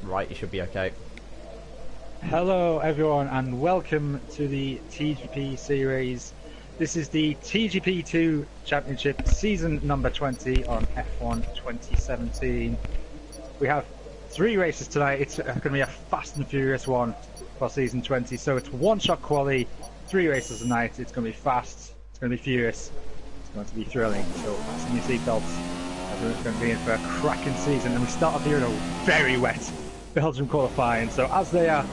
Right, you should be okay. Hello everyone and welcome to the TGP series. This is the TGP2 Championship season number 20 on F1 2017. We have 3 races tonight. It's going to be a fast and furious one for season 20. So it's one-shot quali, 3 races tonight. It's going to be fast, it's going to be furious, it's going to be thrilling. So fasten your seatbelts. Everyone's going to be in for a cracking season. And we start off here in a very wet Belgium qualifying. So as they are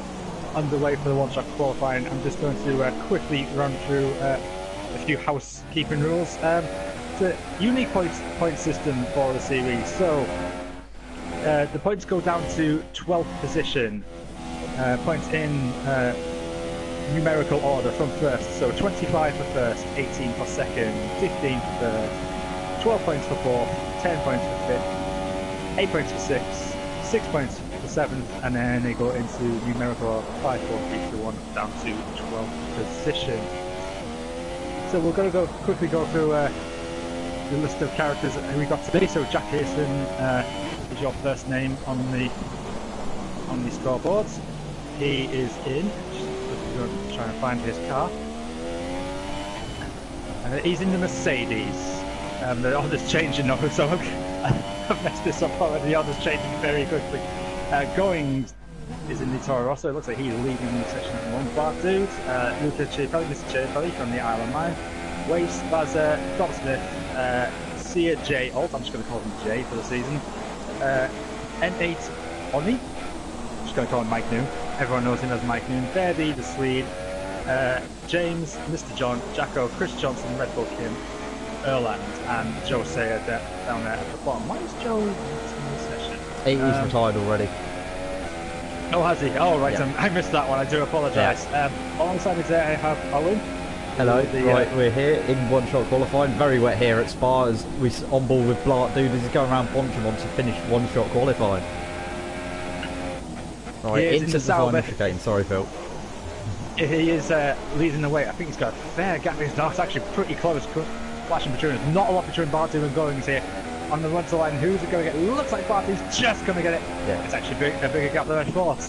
underway for the one-shot qualifying, I'm just going to quickly run through a few housekeeping rules. It's a unique point system for the series. So the points go down to 12th position. Points in numerical order from first. So 25 for first, 18 for second, 15 for third, 12 points for fourth, 10 points for fifth, 8 points for sixth, 6 points for seventh, and then they go into numerical order 5, 4, 3, 2, 1 down to 12th position. So we're going to quickly go through the list of characters that we got today. So Jack Pearson is your first name on the scoreboards. He is in. Just going to try and find his car. He's in the Mercedes. The order's changing now, so I've messed this up already. The order's changing very quickly. Goings is in the Toro Rosso. It looks like he's leading the section at the moment. Bart Dude, Luca Chiapelli, Mr. Chiapelli from the Isle of Man. Waste, Bazza, Bob Smith, Sia J. Alt, I'm just going to call him J for the season. N8 Oni, I'm just going to call him Mike Noon. Everyone knows him as Mike Noon. Verdi, the Swede. James, Mr. John, Jacko, Chris Johnson, Red Bull Kim, Erland, and Joe Sayer down there at the bottom. Why is Joe in the session? He's retired already. Oh, has he? Oh, right. Yeah. I missed that one. I do apologise. Yeah. Alongside me today, I have Owen. Hello. Right, we're here in one-shot qualifying. Very wet here at Spa as we're on board with Blart Dude as he's going around Bonchemont to finish one-shot qualifying. Right, into the final chicane. Sorry, Phil. He is leading the way. I think he's got a fair gap. It's actually pretty close. Flashing between us. Not a lot between Bart Dude and Goings here. On the run to line, who's it going to get? Looks like Bart Dude's just going to get it. Yeah. It's actually a bigger gap than I thought.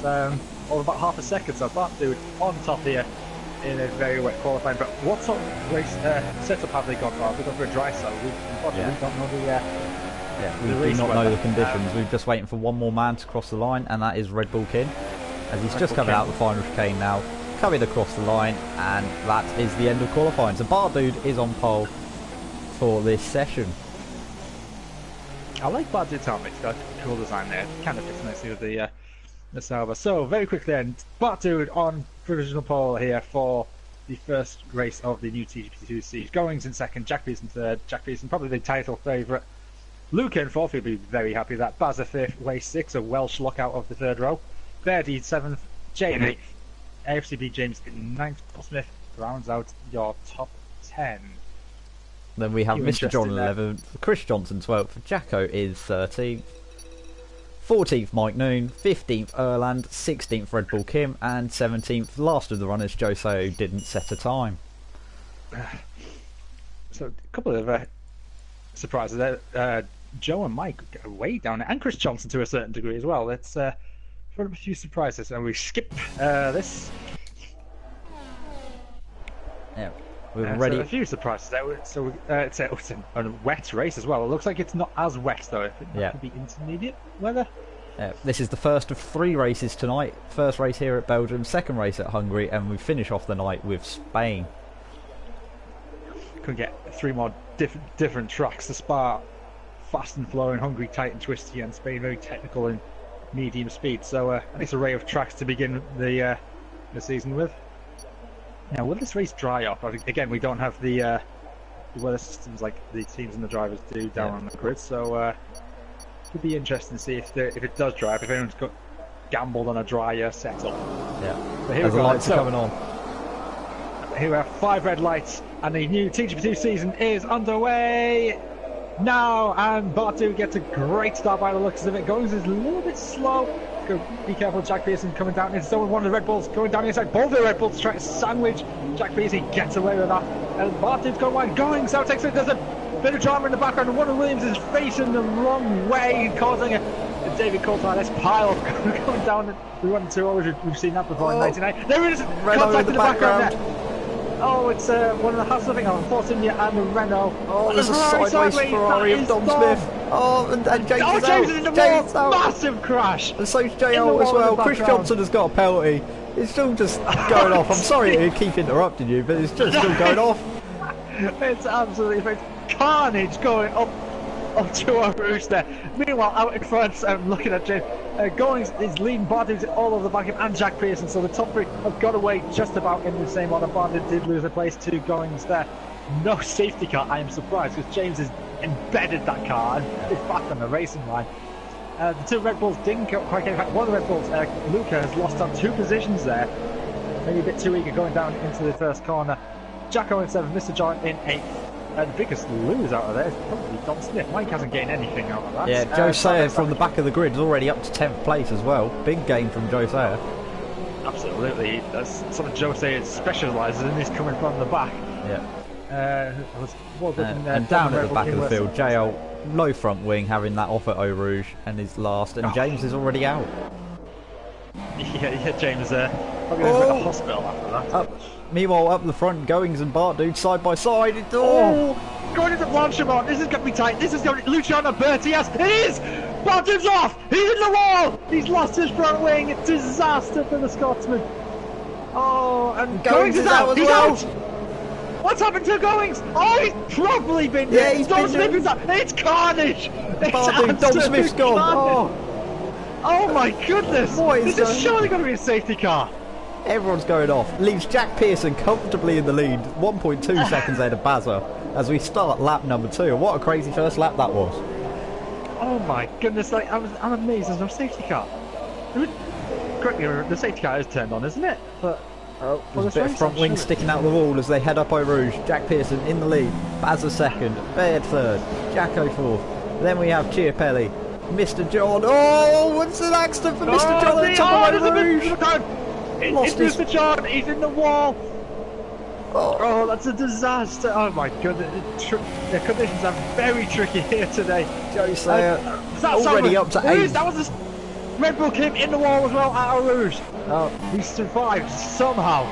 Over about half a second. So Bart Dude on top here in a very wet qualifying. But what sort of race setup have they gone for? Have they gone for a dry cell? Unfortunately, we don't know we do not know the conditions. We're just waiting for one more man to cross the line, and that is Red Bull King, as he's just coming out the final chicane now, coming across the line, and that is the end of qualifying. So Bart Dude is on pole for this session. I like Bart Dude's helmet. It's got a cool design there. It kind of fits nicely with the Sauber. So very quickly then, Bart Dude on provisional pole here for the first race of the new TGP2 series. Goings in second, Jack Pearson third. Jack Pearson probably the title favourite. Luca in fourth, he'll be very happy with that. Bazza fifth, Way sixth, a Welsh lookout of the third row. Verdi seventh, Jay in eighth, AFCB James in ninth. Smith rounds out your top 10. Then we have Mr. John 11th, Chris Johnson 12th, Jacko is 13th, 14th Mike Noon, 15th Erland, 16th Red Bull Kim, and 17th, last of the runners, Joe Sayo, who didn't set a time. So a couple of surprises there. Joe and Mike are way down there, and Chris Johnson to a certain degree as well. Let's throw up a few surprises, and we skip this. Yeah. We're ready. So a few surprises there. So it's a wet race as well. It looks like it's not as wet though. It could be intermediate weather. This is the first of 3 races tonight. First race here at Belgium, second race at Hungary, and we finish off the night with Spain. Could get 3 more different tracks. The Spa, fast and flowing, Hungary tight and twisty, and Spain very technical and medium speed. So a nice array of tracks to begin the season with. Now, will this race dry up? Again, we don't have the weather systems like the teams and the drivers do down on the grid, so it could be interesting to see if it does dry up, if anyone's gambled on a drier setup. Yeah, but here the lights are coming on. Here we have 5 red lights, and the new TGP2 season is underway now, and Bart Dude gets a great start by the looks of it. Goings is a little bit slow. Be careful, Jack Pearson coming down into zone with one of the Red Bulls going down the inside. Both the Red Bulls trying to sandwich Jack Pearson, gets away with that. And Bart Dude's going wide, Goings out takes it. There's a bit of drama in the background, and one of Williams is facing the wrong way, causing a David Coulthard, let's pile going down. We went to always. We've seen that before in '99. There it is. Renault in the background. Oh, it's one of the Haas, I think, on Force India and the Renault. Oh, there's a sideways Ferrari of Dom Smith. Oh, and James James is in the James wall. Massive crash. And so's JL as well. Chris Johnson has got a penalty. It's still just going off. I'm sorry to keep interrupting you, but it's just still going off. It's absolutely carnage going up to our roost there. Meanwhile, out in front, I'm looking at James. Goings is leading Bardet all over the back of him and Jack Pearson, so the top three have got away just about in the same order. Bardet did lose a place to Goings there. No safety car, I am surprised, because James has embedded that car and is back on the racing line. The two Red Bulls didn't quite get back. One of the Red Bulls, Luca, has lost on 2 positions there. Maybe a bit too eager going down into the first corner. Jacko in 7th, Mr. John in 8th. The biggest lose out of there is probably Dom Smith. Mike hasn't gained anything out of that. Yeah, Joe Sayer from the back of the grid is already up to 10th place as well. Big gain from Joe Sayer. Absolutely. That's something Joe Sayer specialises in, is coming from the back. Yeah. And down at the back of the field, JL, low front wing, having that off at Eau Rouge and is last, and James is already out. Yeah, James probably going to the hospital after that. Meanwhile, up the front, Goings and Bart, dude, side by side. Going into Blanchimont. This is going to be tight. This is going to Luciano Berti. Yes, it is. Barton's off. He's in the wall. He's lost his front wing. It's disaster for the Scotsman. Oh, and Goings is out. He's out. What's happened to Goings? Oh, he's probably been. Yeah, he's been. It's carnage. Dom Smith's gone. Oh my goodness. This is surely going to be a safety car. Everyone's going off. Leaves Jack Pearson comfortably in the lead, 1.2 seconds ahead of Bazza, as we start lap number 2. What a crazy first lap that was. Oh my goodness, I'm amazed there's no safety car. Correct me, the safety car is turned on, isn't it? But there's a bit of front wing sticking out the wall as they head up Eau Rouge. Jack Pearson in the lead, Bazza second, Baird third, Jacko fourth. Then we have Chiapelli, Mr. John. Oh, what's an accident for Mr. John at the top of Eau Rouge? It's Mr. John, he's in the wall. Oh, that's a disaster. Oh my goodness. The conditions are very tricky here today. Joe Sayer already up to 8. That was Red Bull came in the wall as well at Eau Rouge. Oh, he survived somehow.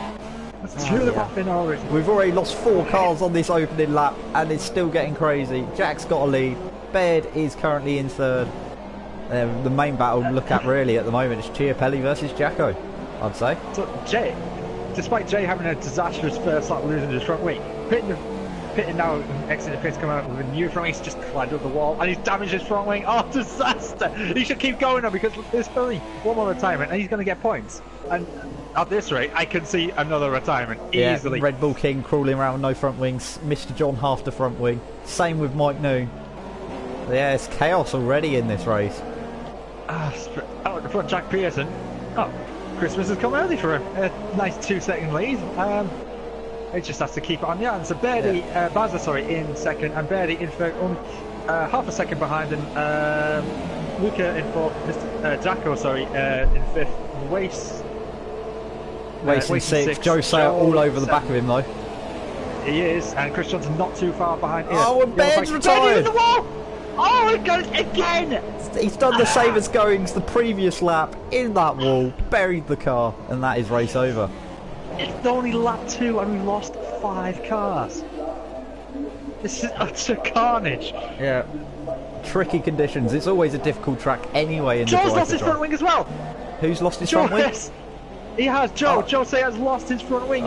That's 2 of them off in Eau Rouge. We've already lost 4 cars on this opening lap and it's still getting crazy. Jack's got a lead. Baird is currently in 3rd. The main battle to look at really at the moment is Chiapelli versus Jacko, I'd say. So Jay, despite Jay having a disastrous first lap, losing his front wing, pitting now, exiting the pits, coming out with a new front wing, he's just climbed up the wall and he's damaged his front wing. Oh, disaster! He should keep going now because there's only one more retirement and he's going to get points. And at this rate, I can see another retirement easily. Red Bull King crawling around with no front wings. Mr. John half the front wing. Same with Mike Noon. Yeah, it's chaos already in this race. Out the front, Jack Pearson. Oh, Christmas has come early for him. A nice 2-second lead. He just has to keep it on the end. So Bazza, in 2nd, and Berti in 3rd, only half a second behind him. Luca in 4th, Jacko, in 5th. Wace in 6th. Joe Sayer all over the back of him though. He is, and Chris Johnson not too far behind. Oh, and Ben's retired! In the wall! Oh, it goes again! He's done the same as Goings the previous lap, in that wall, buried the car, and that is race over. It's only lap 2 and we've lost 5 cars. This is utter carnage. Yeah. Tricky conditions. It's always a difficult track anyway in the Joe's lost his front wing as well. Who's lost his front wing? Yes. He has. Joe Sayers lost his front wing.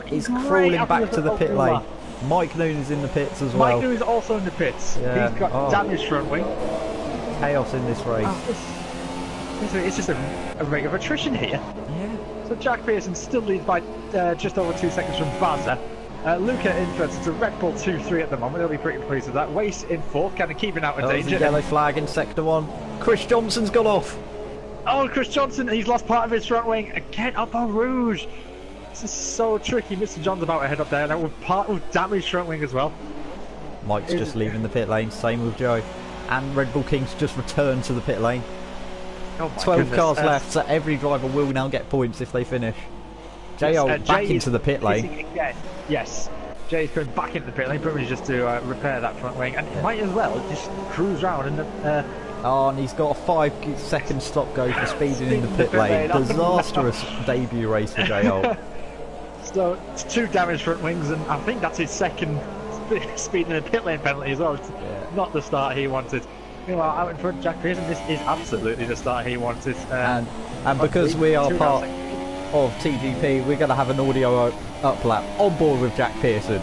He's crawling back to the pit lane. Mike Noon is in the pits as well. Mike Noon is also in the pits. Yeah. He's got damaged front wing. Chaos in this race. It's just a rate of attrition here. Yeah. So Jack Pearson still leads by just over 2 seconds from Bazza. Luca in 1st. It's a Red Bull 2-3 at the moment. They'll be pretty pleased with that. Wace in 4th, kind of keeping out of danger. A yellow flag in sector 1. Chris Johnson's gone off. Oh, Chris Johnson, he's lost part of his front wing. Again, up on Rouge. This is so tricky. Mr. John's about to head up there now with damaged front wing as well. Mike's just leaving the pit lane. Same with Joe. And Red Bull King's just returned to the pit lane. 12 cars left, so every driver will now get points if they finish. JL back into the pit lane. Yes, Jay's going back into the pit lane, probably just to repair that front wing, and he might as well just cruise round and Oh, and he's got a 5-second stop go for speeding in the pit lane. Disastrous debut race for Jay Holt. So, it's 2 damaged front wings, and I think that's his second speed in the pit lane penalty as well. It's not the start he wanted. Meanwhile, out in front, Jack Pearson, this is absolutely the start he wanted. And because we are part of TGP, we're going to have an audio up lap on board with Jack Pearson.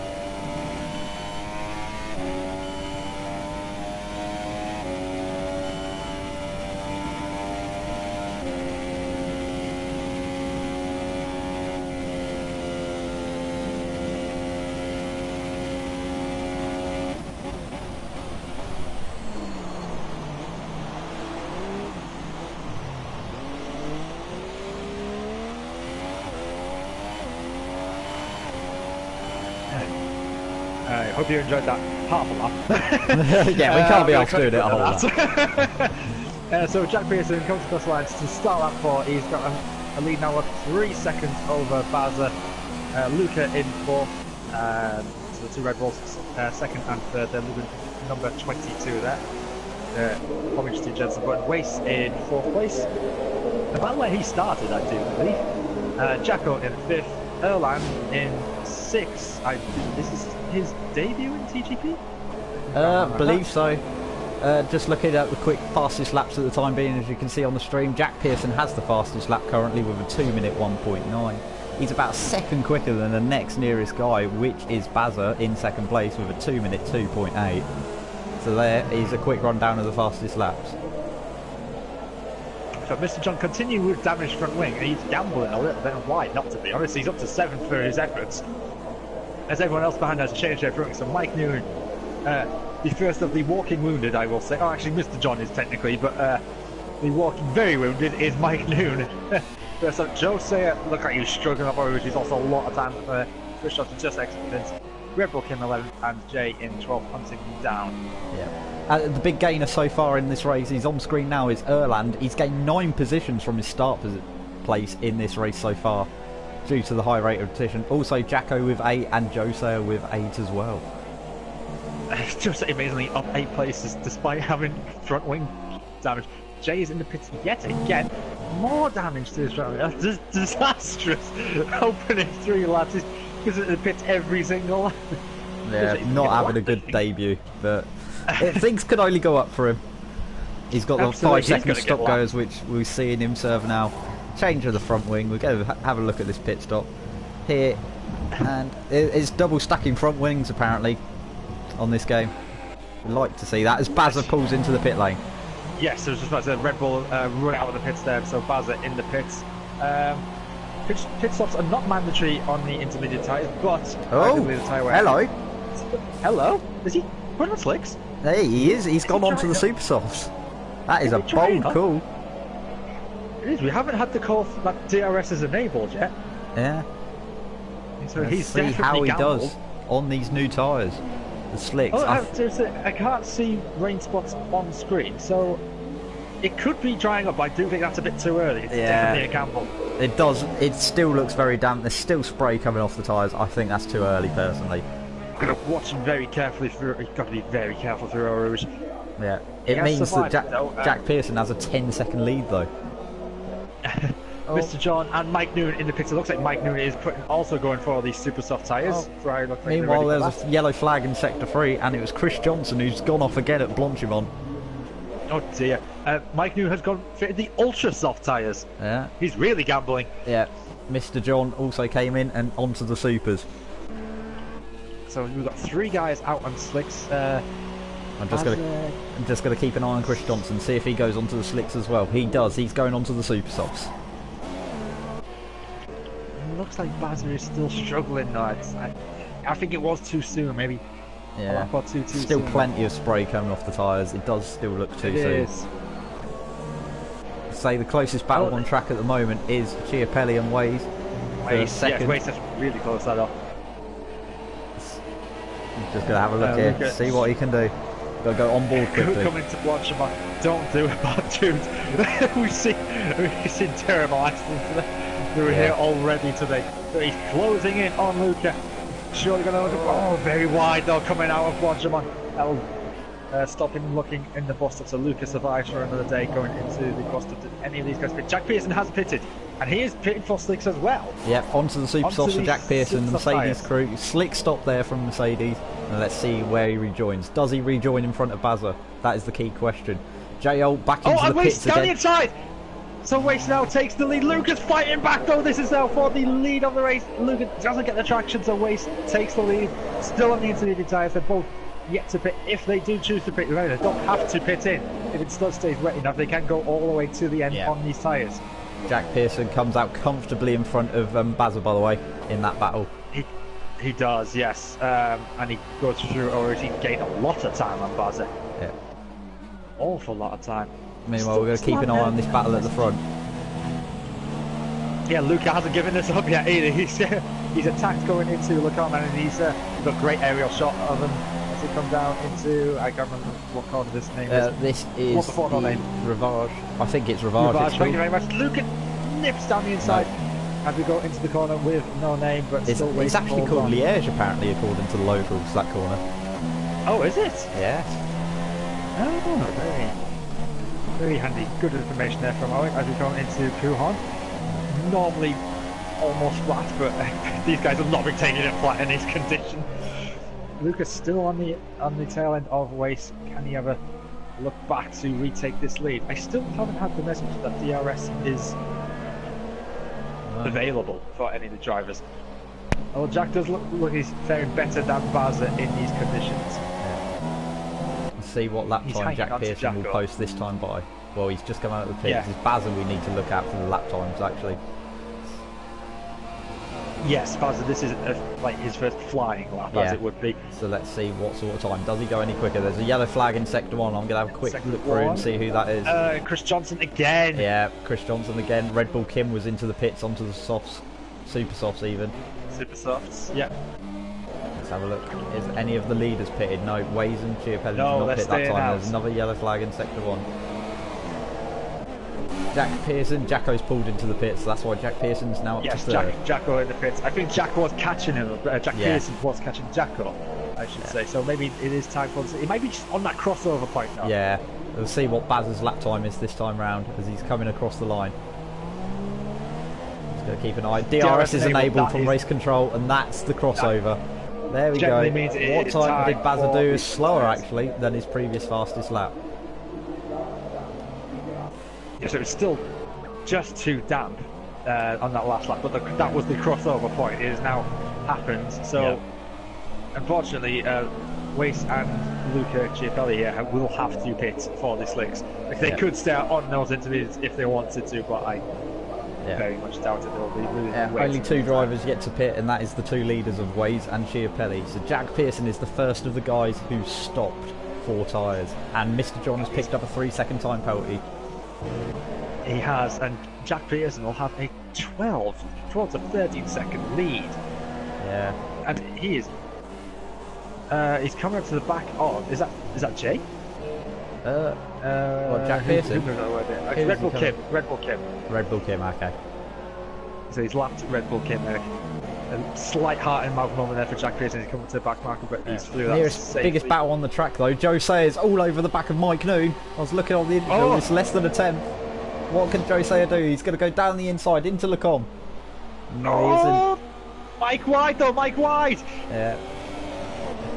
I hope you enjoyed that half a lap. Yeah, we can't be asked doing it a whole lap. So Jack Pearson comes across the lines to start lap 4. He's got a lead now of 3 seconds over Baza. Luca in 4th. So the 2 Red Bulls second and third. They're leaving number 22 there. Homage to Jensen Button. Wace in 4th place. About where he started, I do believe. Jacko in 5th. Erland in 6th. This is his debut in TGP? Believe so. Just looking at the quick fastest laps at the time being, as you can see on the stream, Jack Pearson has the fastest lap currently with a 2-minute 1.9. He's about a second quicker than the next nearest guy, which is Baza in second place with a 2-minute 2.8. So there is a quick rundown of the fastest laps. So Mr. John continuing with damaged front wing, and he's gambling a little bit on why not, to be honest. He's up to 7th for his efforts, as everyone else behind has changed their front wing. So Mike Newman, the first of the walking wounded, I will say. Oh, actually, Mr. John is technically, but the walking very wounded is Mike Noon. First up, Joe Sayer, look like he's struggling up, which is also a lot of time for Christoph to just exit. Red Bull Kim 11th and Jay in 12th, hunting him down. Yeah. The big gainer so far in this race, he's on screen now, is Erland. He's gained 9 positions from his start place in this race so far, due to the high rate of attrition. Also Jacko with 8 and Joe Sayer with 8 as well. Just amazingly up 8 places despite having front wing damage. Jay is in the pits yet again. More damage to his front wing. That's disastrous. Opening 3 laps. He's in the pits every single lap. Yeah, not having a good debut, but things could only go up for him. He's got the 5-second stop goes, which we're seeing him serve now. Change of the front wing. We'll go have a look at this pit stop here, and it's double stacking front wings apparently on this game. We'd like to see that as Baza pulls into the pit lane. Yes, I was just about to say Red Bull run out of the pits there, so Baza in the pits. Pit stops are not mandatory on the intermediate tyres, but hello. Hello? Is he putting on slicks? Hey, he is. He's gone on to the super softs. That is a bold call. It is. We haven't had the call that DRS is enabled yet. Yeah. So Let's he's see how he does on these new tyres. The slicks. Oh, I can't see rain spots on screen, so it could be drying up. I do think that's a bit too early. It's definitely a gamble. It does. It still looks very damp. There's still spray coming off the tyres. I think that's too early, personally. Watching very carefully through. You've got to be very careful through Eau Rouge. Yeah. It means that Jack Pearson has a 10-second lead, though. Mr. John and Mike Noon in the pits. It looks like Mike Noon is also going for all these super soft tyres. Meanwhile, there's a yellow flag in Sector 3, and it was Chris Johnson who's gone off again at Blanchimont. Oh dear. Mike Noon has fitted the ultra soft tyres. Yeah. He's really gambling. Yeah. Mr. John also came in and onto the supers. So we've got 3 guys out on slicks. I'm just gonna keep an eye on Chris Johnson, see if he goes onto the slicks as well. He does. He's going onto the super softs. Looks like Bazza is still struggling though. I think it was too soon, maybe. Yeah. Too still soon. Plenty of spray coming off the tyres. It does still look too soon. It is. Say the closest battle on track at the moment is Chiapelli and Waze. Waze is really close that up. Just gonna have a look here, see what he can do. Gotta go on board quickly. Coming to watch him. Don't do it, bad dude. we've seen terrible accidents through here already today. So he's closing in on Luca. Surely gonna look very wide though, coming out of Watchamon. stopping, looking in the bus stop. So Luca survives for another day going into the bus stop. Did any of these guys pit? Jack Pearson has pitted, and he is pitting for slicks as well. Yep, onto the super softs for Jack Pearson, the Mercedes crew. Slick stop there from Mercedes, and let's see where he rejoins. Does he rejoin in front of Bazza? That is the key question. JL back into the pits down again. The inside. So Waste now takes the lead. Luca's fighting back though. This is now for the lead of the race. Luca doesn't get the traction, so Waste takes the lead. Still on the intermediate tyres. They're both yet to pit. If they do choose to pit, they don't have to pit in. If it still stays wet enough, they can go all the way to the end on these tyres. Jack Pearson comes out comfortably in front of Bazza, by the way, in that battle. He does, yes. And he goes through, or he gained a lot of time on Bazza. Yeah. Awful lot of time. Meanwhile, we're going to keep an eye on this battle at the front. Yeah, Luca hasn't given this up yet either. He's attacked going into Lecoq, and he's got a great aerial shot of him as he comes down into, I can't remember what corner this name is. This is what's the name? Rivage. I think it's Rivage. Thank you very much. Luca nips down the inside as we go into the corner with no name, but it's actually called Liège, apparently, according to the locals, that corner. Oh, is it? Yes. Oh, very handy. Good information there from Owen as we go into Kuhon. Normally almost flat, but these guys are not retaining it flat in these conditions. Lucas still on the tail end of Waste. Can he ever look back to retake this lead? I still haven't had the message that DRS is available for any of the drivers. Well, Jack does look he's faring better than Bazza in these conditions. Let's see what lap time Jack Pearson will post this time by. Well, he's just come out of the pits. Yeah. It's Bazza we need to look at for the lap times, actually. Yes, Bazza, this is like his first flying lap, as it would be. So let's see what sort of time. Does he go any quicker? There's a yellow flag in sector 1. I'm going to have a quick look through and see who that is. Chris Johnson again. Yeah, Chris Johnson again. Red Bull Kim was into the pits, onto the softs. Super softs even. Super softs, yeah. Let's have a look. Is any of the leaders pitted? No, Waze and Chiapelli did no, not pit that time. Out. There's another yellow flag in sector 1. Jack Pearson, Jacko's pulled into the pits, so that's why Jack Pearson's now up to third. Jacko in the pits. I think Jack was catching him, Jack Pearson was catching Jacko, I should say. So maybe it is time for it. Might be just on that crossover point now. Yeah, we'll see what Baz's lap time is this time round as he's coming across the line. Just going to keep an eye. DRS is enabled from race control, and that's the crossover. There we go. What time did Bazza do? Is slower actually than his previous fastest lap. Yeah, so it's still just too damp on that last lap, but that was the crossover point. It has now happened. So, unfortunately, Wace and Luca Chiapelli will have to pit for the slicks. Like, they could stay on those intermediates if they wanted to, but I very much doubt it. They'll be losing only 2 drivers yet to pit, and that is the 2 leaders of Waze and Chiapelli. So Jack Pearson is the first of the guys who stopped 4 tyres, and Mr. John has picked up a 3-second time penalty. He has, and Jack Pearson will have a 12 to 13 second lead. Yeah. And he is he's coming up to the back of, is that Jay? Jack Pearson? Red Bull Kim. Red Bull Kim, okay. So he's lapped Red Bull Kim there. A slight heart in mouth moment there for Jack Pearson. He's coming to the back marker, but he's through that. Nearest biggest battle on the track though. Joe Sayers all over the back of Mike Noon. I was looking on the interval. It's less than a 10th. What can Joe Sayer do? He's going to go down the inside into Lecom. No, he isn't. Mike Wide though. Mike Wide. Yeah.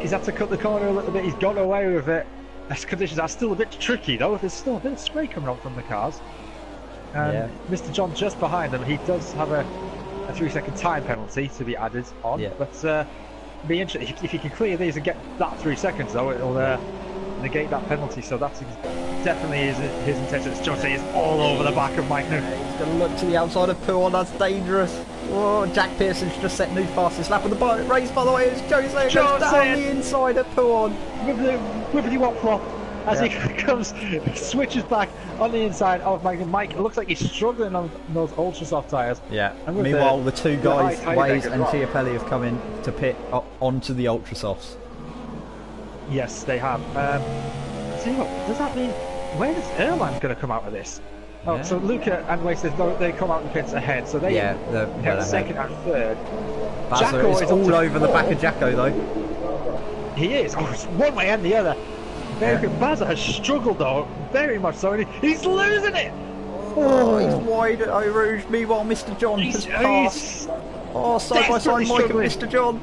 He's had to cut the corner a little bit. He's got away with it. These conditions are still a bit tricky though. There's still a bit of spray coming up from the cars. Mr. John just behind them. He does have a 3-second time penalty to be added on, but be interesting if he can clear these and get that 3 seconds though. It'll negate that penalty. So that's definitely his intention. As John says, is all over the back of Mike New. He's going to look to the outside of Puon. That's dangerous. Oh, Jack Pearson's just set new fastest lap of the race. By the way, it's Joe Sayer goes down the inside of Puon with the whippity wop flop. As he comes, switches back on the inside of Mike. Mike, it looks like he's struggling on those ultra soft tyres. Yeah. Meanwhile, the 2 guys, Waze and Chiapelli, have come in to pit onto the ultra softs. Yes, they have. See what does that mean? Where is Erland going to come out of this? Oh, so Luca and Waze, they come out in the pits ahead. So they have second and third. Jacko is all over the back of Jacko though. He is. Oh, it's one way and the other. Very quick. Bazza has struggled though, very much so, and he's losing it! Oh, he's wide at Eau Rouge. Meanwhile, Mr. John has passed. Oh, side by side, Mike and Mr. John.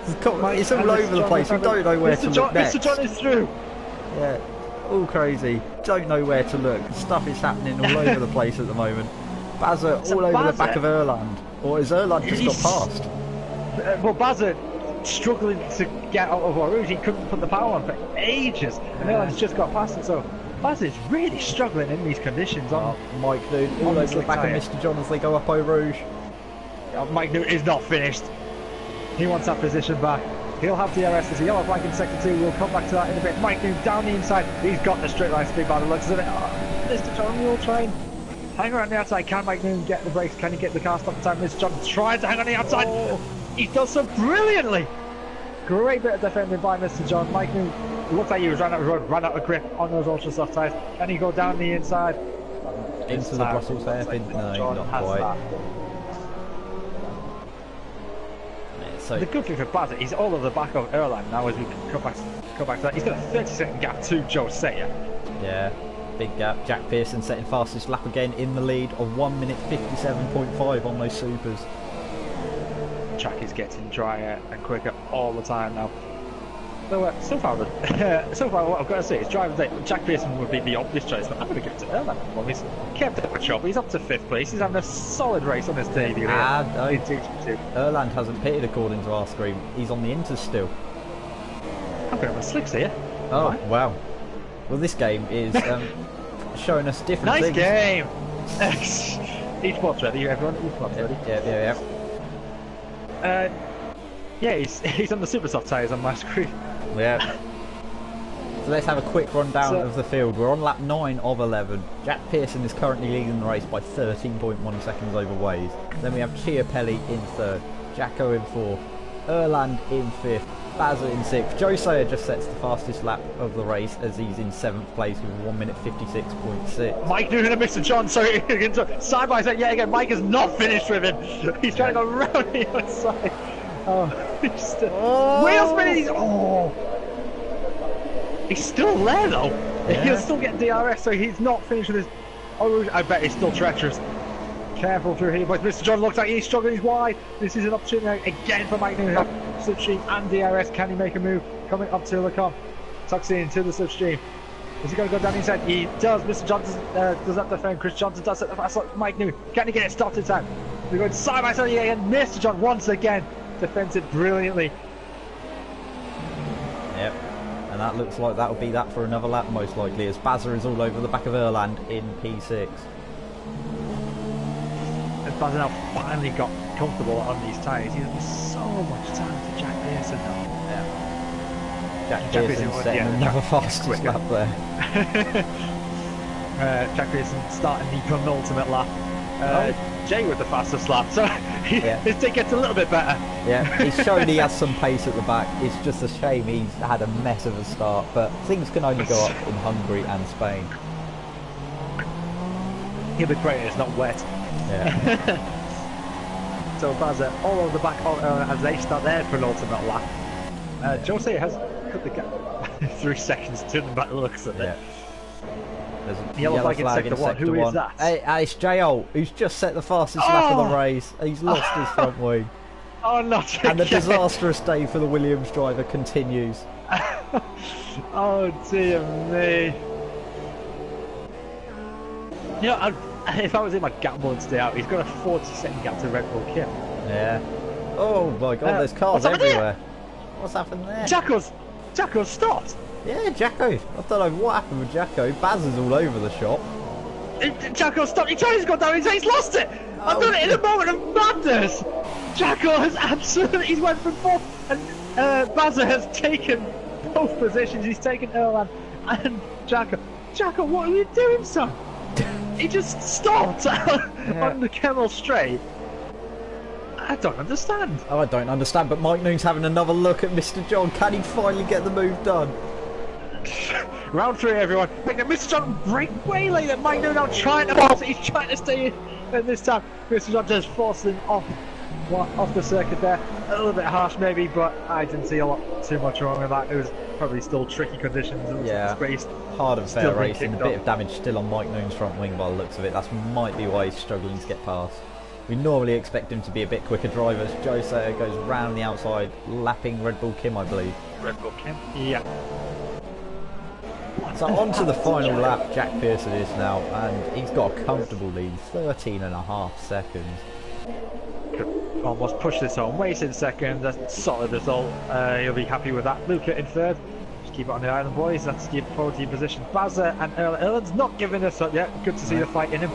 It's all over the place. We don't know where to look next. Mr. John is through. Yeah, all crazy. Don't know where to look. Stuff is happening all over the place at the moment. Bazza all over the back of Erland. Or has Erland just got past? Well, Bazza struggling to get out of Eau Rouge. He couldn't put the power on for ages, and Erland's just got past it. So Bazza is really struggling in these conditions. Mike Newton all over the back of Mr. John as they go up Eau Rouge. Mike Newton is not finished. He wants that position back. He'll have DRS as a yellow flag in sector 2. We'll come back to that in a bit. Mike Newton down the inside. He's got the straight line speed by the looks of it. Mr. John will try and hang around the outside. Can Mike Newton get the brakes? Can he get the car stop in time? Mr. John tries to hang on the outside. Oh. He does so brilliantly. Great bit of defending by Mr. John. Mike Newton looks like he was ran out of road, ran out of grip on those ultra soft tyres. Can he go down the inside? Into the Brussels hairpin? No, not quite. That. So the good thing for Bazza, he's all over the back of Erland now as we come back to that. He's got a 30-second gap to Joe Sayer. Yeah, big gap. Jack Pearson setting fastest lap again in the lead of 1 minute 57.5 on those supers. Track is getting drier and quicker all the time now. So far what I've got to say is driving day. Jack Pearson would be the obvious choice, but I'm going to give it to Erland. Well, he's kept up a job. He's up to 5th place. He's having a solid race on his debut. Erland hasn't pitted according to our screen. He's on the inters still. I'm going to have a slicks here. Oh, right. Wow. Well, this game is showing us different things. Nice game! Each pod's ready, everyone. Each pod's ready. Yeah, he's on the super soft tyres on my screen. Yeah. So let's have a quick rundown of the field. We're on lap 9 of 11. Jack Pearson is currently leading the race by 13.1 seconds over Waze. Then we have Chiapelli in 3rd, Jacko in 4th, Erland in 5th, Bazza in 6th. Joe Sayer just sets the fastest lap of the race as he's in 7th place with 1 minute 56.6. Mike Newton and Mr. John, sorry, side by side. Yeah, again, Mike is not finished with him. He's trying to go round the outside. Oh, he's still... Wheel spin! He's still there though. Yeah. He'll still get DRS, so he's not finished with his... Oh, I bet he's still treacherous. Careful through here, but Mr. John looks like he's struggling. He's wide. This is an opportunity again for Mike Newton. Slipstream and DRS. Can he make a move? Coming up to the Lecom. Tucks into the slipstream. Is he going to go down the inside? He does. Mr. Johnson does not defend. Chris Johnson does it. That's like Mike Newton. Can he get it stopped in time? We're going side by side again. Mr. John once again defends it brilliantly. Yep. And that looks like that'll be that for another lap most likely, as Bazza is all over the back of Erland in P6. As Bazza now finally got comfortable on these tyres, he's having so much time to Jack Pearson now. Yeah. Jack Pearson setting another fastest lap there. Jack Pearson starting the penultimate lap. Jay with the fastest lap, so his day gets a little bit better. Yeah, he's shown he has some pace at the back. It's just a shame he's had a mess of a start, but things can only go up in Hungary and Spain. He'll be great when it's not wet. Yeah. So Bazza all over the back as they start their penultimate lap. Jose has cut the gap 3 seconds to the back looks at it. There's a yellow flag in sector 1. Who is that? Hey, it's J.O. who's just set the fastest lap of the race. He's lost his front wing. Oh, not again. And the disastrous day for the Williams driver continues. Oh, dear me. You know, if I was in my gamble today out, he's got a 40-second gap to Red Bull Kim. Yeah. Oh my God, there's cars everywhere. What's happened there? Jacko's stopped. Yeah, Jacko. I don't know what happened with Jacko. Baz is all over the shop. Jacko stopped. He tried to go down. He's lost it. I've done it in a moment of madness. Jacko has absolutely. He's went from 4th, and Bazza has taken both positions. He's taken Erland and Jacko. Jacko, what are you doing, son? He just stopped on the Kemmel straight. I don't understand. Oh, I don't understand. But Mike Noon's having another look at Mr. John. Can he finally get the move done? Round 3, everyone. Mr. John break way late at Mike Noon now trying to pass it. He's trying to stay in this time. Mr. John just forcing off off the circuit there. A little bit harsh maybe, but I didn't see a lot too much wrong with that. It was probably still tricky conditions. It was hard and fair racing. A bit of damage still on Mike Noon's front wing by the looks of it. That might be why he's struggling to get past. We normally expect him to be a bit quicker drivers. Joe Sayer goes round the outside, lapping Red Bull Kim, I believe. Red Bull Kim, yeah. So on to the final lap, Jack Pearson is now, and he's got a comfortable lead, 13.5 seconds. Could almost push this home. Waste in second, that's a solid result. He'll be happy with that. Luca in third. Just keep it on the island, boys. That's your podium position. Bazza and Erland's not giving us up yet. Good to see the fight in him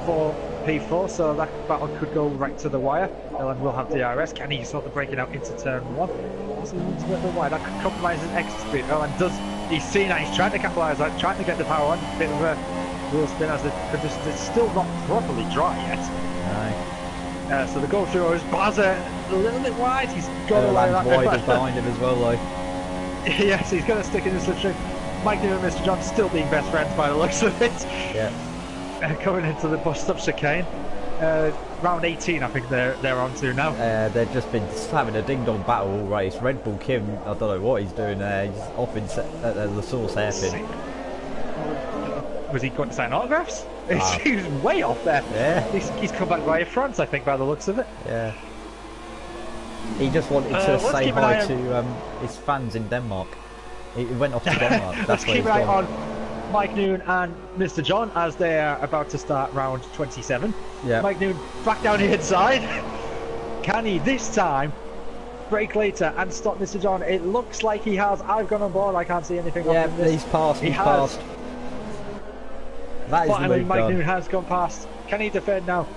for P4, so that battle could go right to the wire. Erland will have DRS. Can he sort of breaking out into turn one? Also, into the wire. That could compromise his exit speed. Erland does. He's seen that. He's trying to capitalise that, trying to get the power on. Bit of a wheel spin as it's still not properly dry yet. No. So the go through is Bazza a little bit wide. He's got wide behind him as well, though. Yes, he's going to stick in the slipstream. Mike Newman and Mr. John still being best friends by the looks of it. Yeah. Coming into the bus stop chicane. Round 18, I think they're on to now. They've just been having a ding-dong battle all race. Red Bull Kim, I don't know what he's doing there. He's off in the source hairpin. Was he going to sign autographs? He was way off there. Yeah. He's come back via France, I think, by the looks of it. Yeah. He just wanted to say hi to his fans in Denmark. He went off to Denmark. Let's keep an eye on Mike Noon and Mr. John as they are about to start round 27. Yeah. Mike Noon back down the inside. Can he this time brake later and stop Mr. John? It looks like he has. I've gone on board. I can't see anything. Yeah, he's passed. He's passed. That is finally, Mike Noon has gone past. Can he defend now?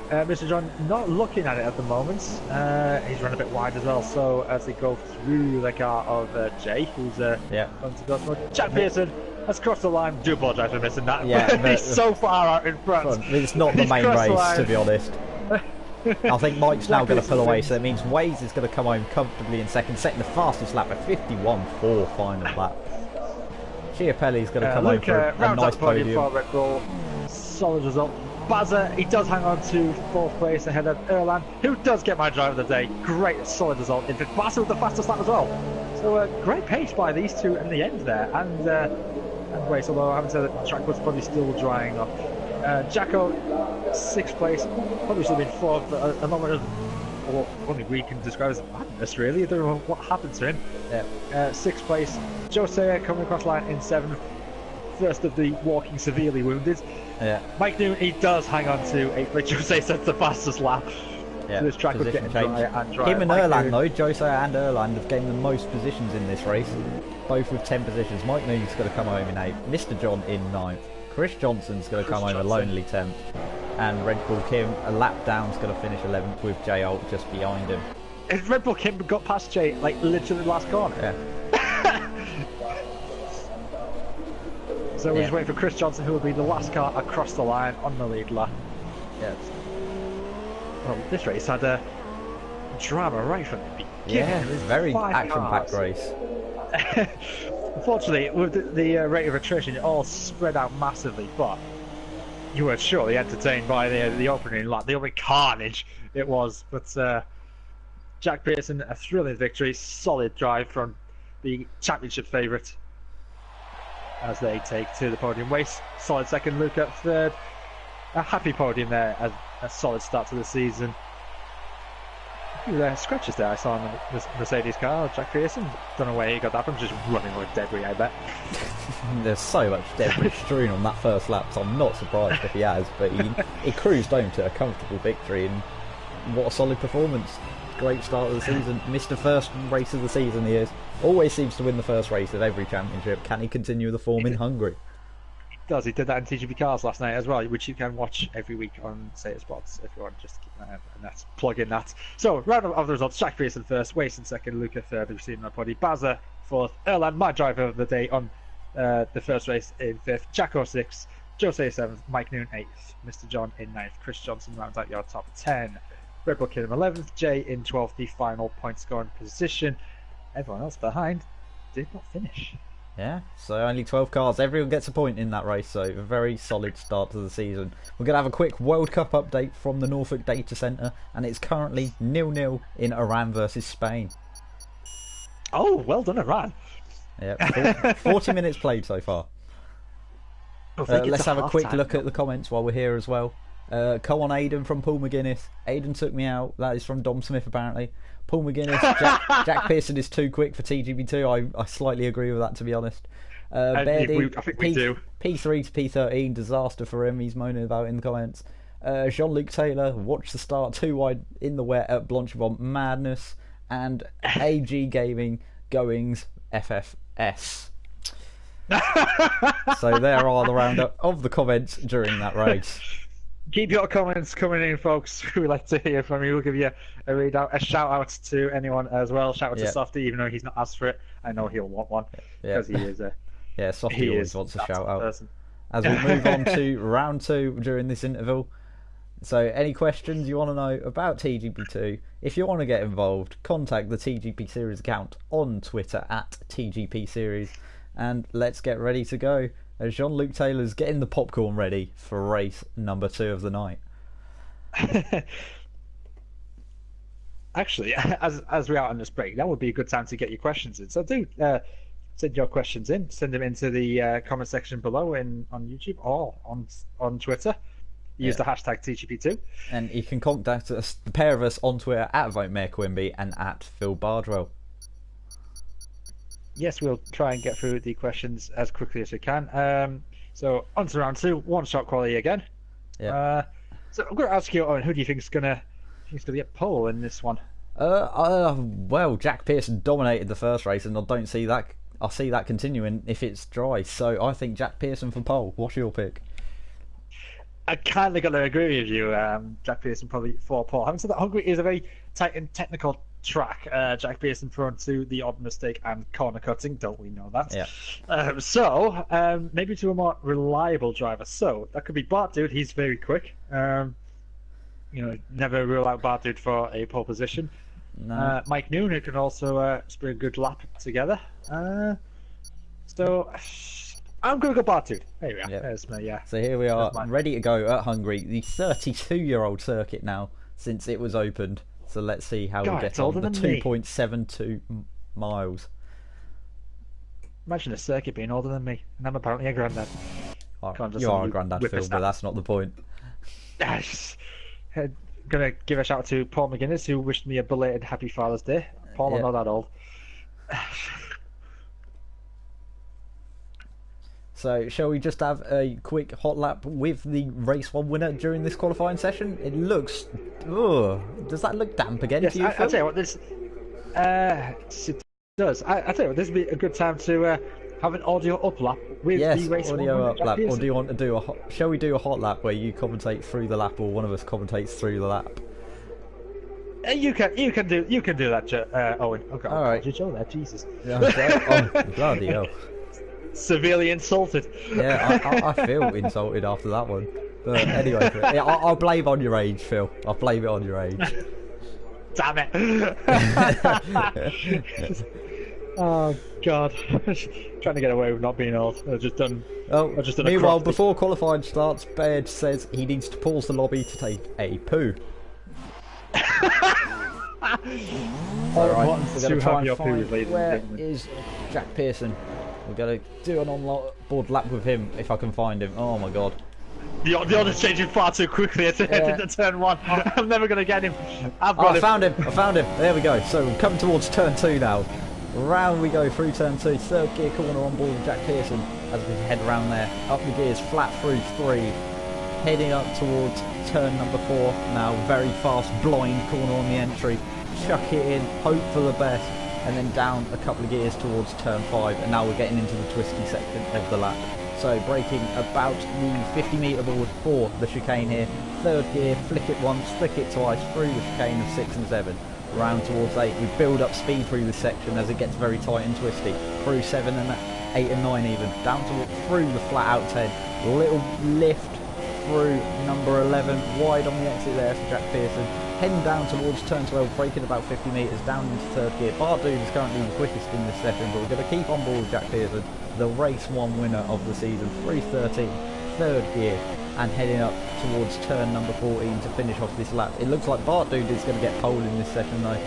Mr. John not looking at it at the moment. He's run a bit wide as well. So as they go through the car of Jay, who's on to go mode. Jack Pearson has crossed the line. Do apologise for missing that. Yeah, he's so far out in front. It's not the main race, to be honest. I think Mike's now going to pull away, so that means Waze is going to come home comfortably in second, setting the fastest lap at 51.4 final lap. Chiapelli's going to come home for a nice podium. For Red Bull. Solid result. Bazza, he does hang on to fourth place ahead of Erland, who does get my drive of the day. Great, solid result. In fact, Bazza with the fastest lap as well. So great pace by these two in the end there. And Waze, although I haven't said that the track was probably still drying up. Jacko, sixth place, probably should have been fourth, but a moment of what only we can describe as madness, really. I don't know what happened to him. Yeah. Sixth place, Joe Sayer coming across line in seventh. First of the walking severely wounded. Yeah. Mike Newman, he does hang on to 8th place. Jose sets the fastest lap. Yeah. So this track was getting drier and drier. Him and Erland, though, Jose and Erland have gained the most positions in this race, both with 10 positions. Mike Newman's going to come home in 8th, Mr. John in 9th, Chris Johnson's going to come home a lonely 10th, and Red Bull Kim, a lap down, is going to finish 11th with Jay Alt just behind him. If Red Bull Kim got past Jay, like literally the last corner. Yeah. So we're just waiting for Chris Johnson, who will be the last car across the line on the lead lap. Yeah. Well, this race had a drama right from the beginning. Yeah, it was a very action-packed race. Unfortunately, with the rate of attrition, it all spread out massively, but you were surely entertained by the opening lap, the opening carnage it was. But Jack Pearson, a thrilling victory, solid drive from the championship favourite as they take to the podium. Waste, solid second. Luca, third. A happy podium there, a solid start to the season. A few scratches there I saw on the Mercedes car. Jack Pearson, don't know where he got that from, just running with debris, I bet. There's so much debris strewn on that first lap, so I'm not surprised if he has, but he cruised home to a comfortable victory, and what a solid performance. Great start of the season. Missed the first race of the season he is. Always seems to win the first race of every championship. Can he continue the form in Hungary? He does. He did that in TGP Cars last night as well, which you can watch every week on Sayer Sports if you want just to keep an eye out and that's plug in that. So, round of the results, Jack Pearson first, Wason second, Luca third, we've seen my body, Bazza fourth, Erland, my driver of the day on the first race in fifth, Jacko sixth, Jose seventh, Mike Noon eighth, Mr. John in ninth, Chris Johnson rounds out your top 10. Red Bull Kid in 11th, Jay in 12th, the final point scoring position. Everyone else behind did not finish. Yeah, so only 12 cars. Everyone gets a point in that race, so a very solid start to the season. We're going to have a quick World Cup update from the Norfolk Data Centre, and it's currently 0-0 in Iran versus Spain. Oh, well done, Iran. Yeah, 40 minutes played so far. Let's have a quick look at the comments while we're here as well. Come on, Aidan from Paul McGuinness. Aidan took me out. That is from Dom Smith, apparently. Paul McGuinness, Jack Pearson is too quick for TGP2. I slightly agree with that, to be honest. I think we do. P3 to P13, disaster for him. He's moaning about in the comments. Jean-Luc Taylor, watch the start, too wide in the wet at Blanchevent, madness. And AG Gaming, Goings, FFS. So there are the roundup of the comments during that race. Keep your comments coming in, folks. We like to hear from you. We'll give you a read out, a shout out to anyone as well. Shout out to Softy, even though he's not asked for it. I know he'll want one because he is a. Yeah, Softy always wants a shout out. Person. As we move on to round 2 during this interval. So, any questions you want to know about TGP2? If you want to get involved, contact the TGP Series account on Twitter at TGP Series, and let's get ready to go. As Jean-Luc Taylor's getting the popcorn ready for race number 2 of the night. Actually, as we are on this break, that would be a good time to get your questions in. So do send your questions in. Send them into the comment section below on YouTube or on Twitter. Use the hashtag TGP2. And you can contact us, the pair of us, on Twitter at VoteMayorQuimby and at Phil Bardwell. Yes, we'll try and get through the questions as quickly as we can. So on to round 2, one-shot quality again. Yeah. So I'm going to ask you, Owen, who do you think is going to get pole in this one? Well, Jack Pearson dominated the first race, and I see that continuing if it's dry. So I think Jack Pearson for pole. What's your pick? I kind of got to agree with you. Jack Pearson probably for pole. Having said that, Hungary is a very tight and technical track. Jack Pearson prone to the odd mistake and corner cutting, don't we know that? Yeah. So maybe to a more reliable driver. So that could be Bart Dude. He's very quick. Never rule out Bart Dude for a pole position. No. Mike Noon, who can also spring a good lap together. So I'm going to go Bart Dude. There we are. Yep. There's me, yeah. So here we are, ready to go at Hungary, the 32-year-old circuit now since it was opened. So let's see how we get on the 2.72 miles. Imagine a circuit being older than me, and I'm apparently a granddad. You are a granddad, Phil, but that's not the point. Gonna give a shout out to Paul McGuinness, who wished me a belated Happy Father's Day. Paul, I'm not that old. So, shall we just have a quick hot lap with the race 1 winner during this qualifying session? It looks... does that look damp again to you, Phil? I'll tell you what, this... it does. I'll tell you what, this would be a good time to have an audio up lap with the race 1 winner. Up lap. Or do you want to do shall we do a hot lap where you commentate through the lap, or one of us commentates through the lap? You can do that, Owen. Okay, all right. Show that, Jesus. Oh, bloody hell. Severely insulted. Yeah, I feel insulted after that one. But anyway, I'll blame on your age, Phil. I'll blame it on your age. Damn it. Oh, God. Trying to get away with not being old. I've just done meanwhile, before qualifying starts, Baird says he needs to pause the lobby to take a poo. Alright, we're going to try and find where is Jack Pearson. We're going to do an on-board lap with him if I can find him. Oh my god. The order's changing far too quickly at the end of turn 1. I'm never going to get him. I found him. There we go. So we're coming towards turn 2 now. Round we go through turn 2. Third gear corner on board with Jack Pearson as we head around there. Up the gears, flat through 3. Heading up towards turn number 4. Now very fast blind corner on the entry. Chuck it in, hope for the best. And then down a couple of gears towards turn 5, and now we're getting into the twisty section of the lap. So braking about the 50-metre board for the chicane here. Third gear, flick it once, flick it twice through the chicane of 6 and 7. Round towards 8, we build up speed through this section as it gets very tight and twisty. Through 7 and 8 and 9 even. Down through the flat out 10. Little lift through number 11, wide on the exit there for Jack Pearson. heading down towards turn 12, braking about 50 metres down into third gear. Bardoon is currently the quickest in this session, but we're going to keep on board with Jack Pearson, the race 1 winner of the season, 3:13, third gear, and heading up towards turn number 14 to finish off this lap. It looks like Bardoon is going to get pole in this session though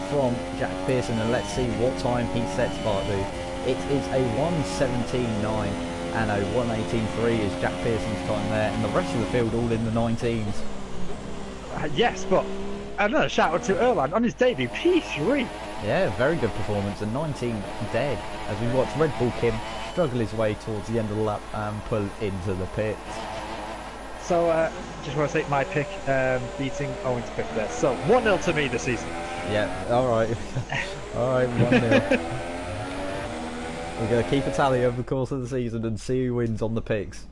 from Jack Pearson, and let's see what time he sets Bardoon. It is a 1:17.9 and a 1:18.3 is Jack Pearson's time there, and the rest of the field all in the 19s. Yes, but another shout out to Erland on his debut, P3. Yeah, very good performance, and 19 dead as we watch Red Bull Kim struggle his way towards the end of the lap and pull into the pits. So, just want to take my pick, beating Owen's pick there. So, 1-0 to me this season. Yeah, alright. Alright, 1-0. We're going to keep a tally over the course of the season and see who wins on the picks.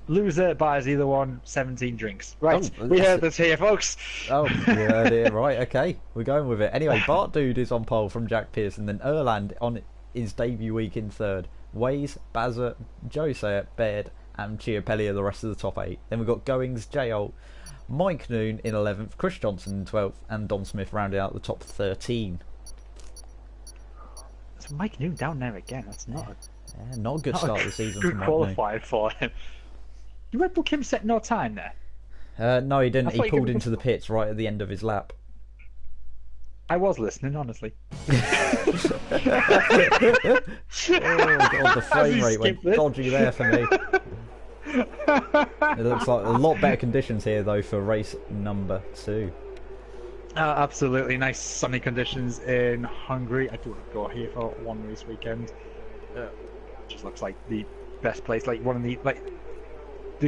Loser buys either one 17 drinks. Right, we heard this here, folks. Oh, you heard it. Right, okay. We're going with it. Anyway, Bart Dude is on pole from Jack Pearson, then Erland on his debut week in third. Waze, Bazza, Jose, Baird, and Chiapelli are the rest of the top 8. Then we've got Goings, J. Holt, Mike Noon in 11th, Chris Johnson in 12th, and Don Smith rounding out the top 13. So Mike Noon down there again. That's not not a good start of the season for Mike Noon. Qualified for him. Did Red Bull Kim set no time there? No, he didn't. He pulled into the pits right at the end of his lap. I was listening, honestly. Oh god, the frame rate went dodgy there for me. It looks like a lot better conditions here though for race number 2. Absolutely nice sunny conditions in Hungary. I do want to go here for one race weekend. Just looks like the best place, like one of the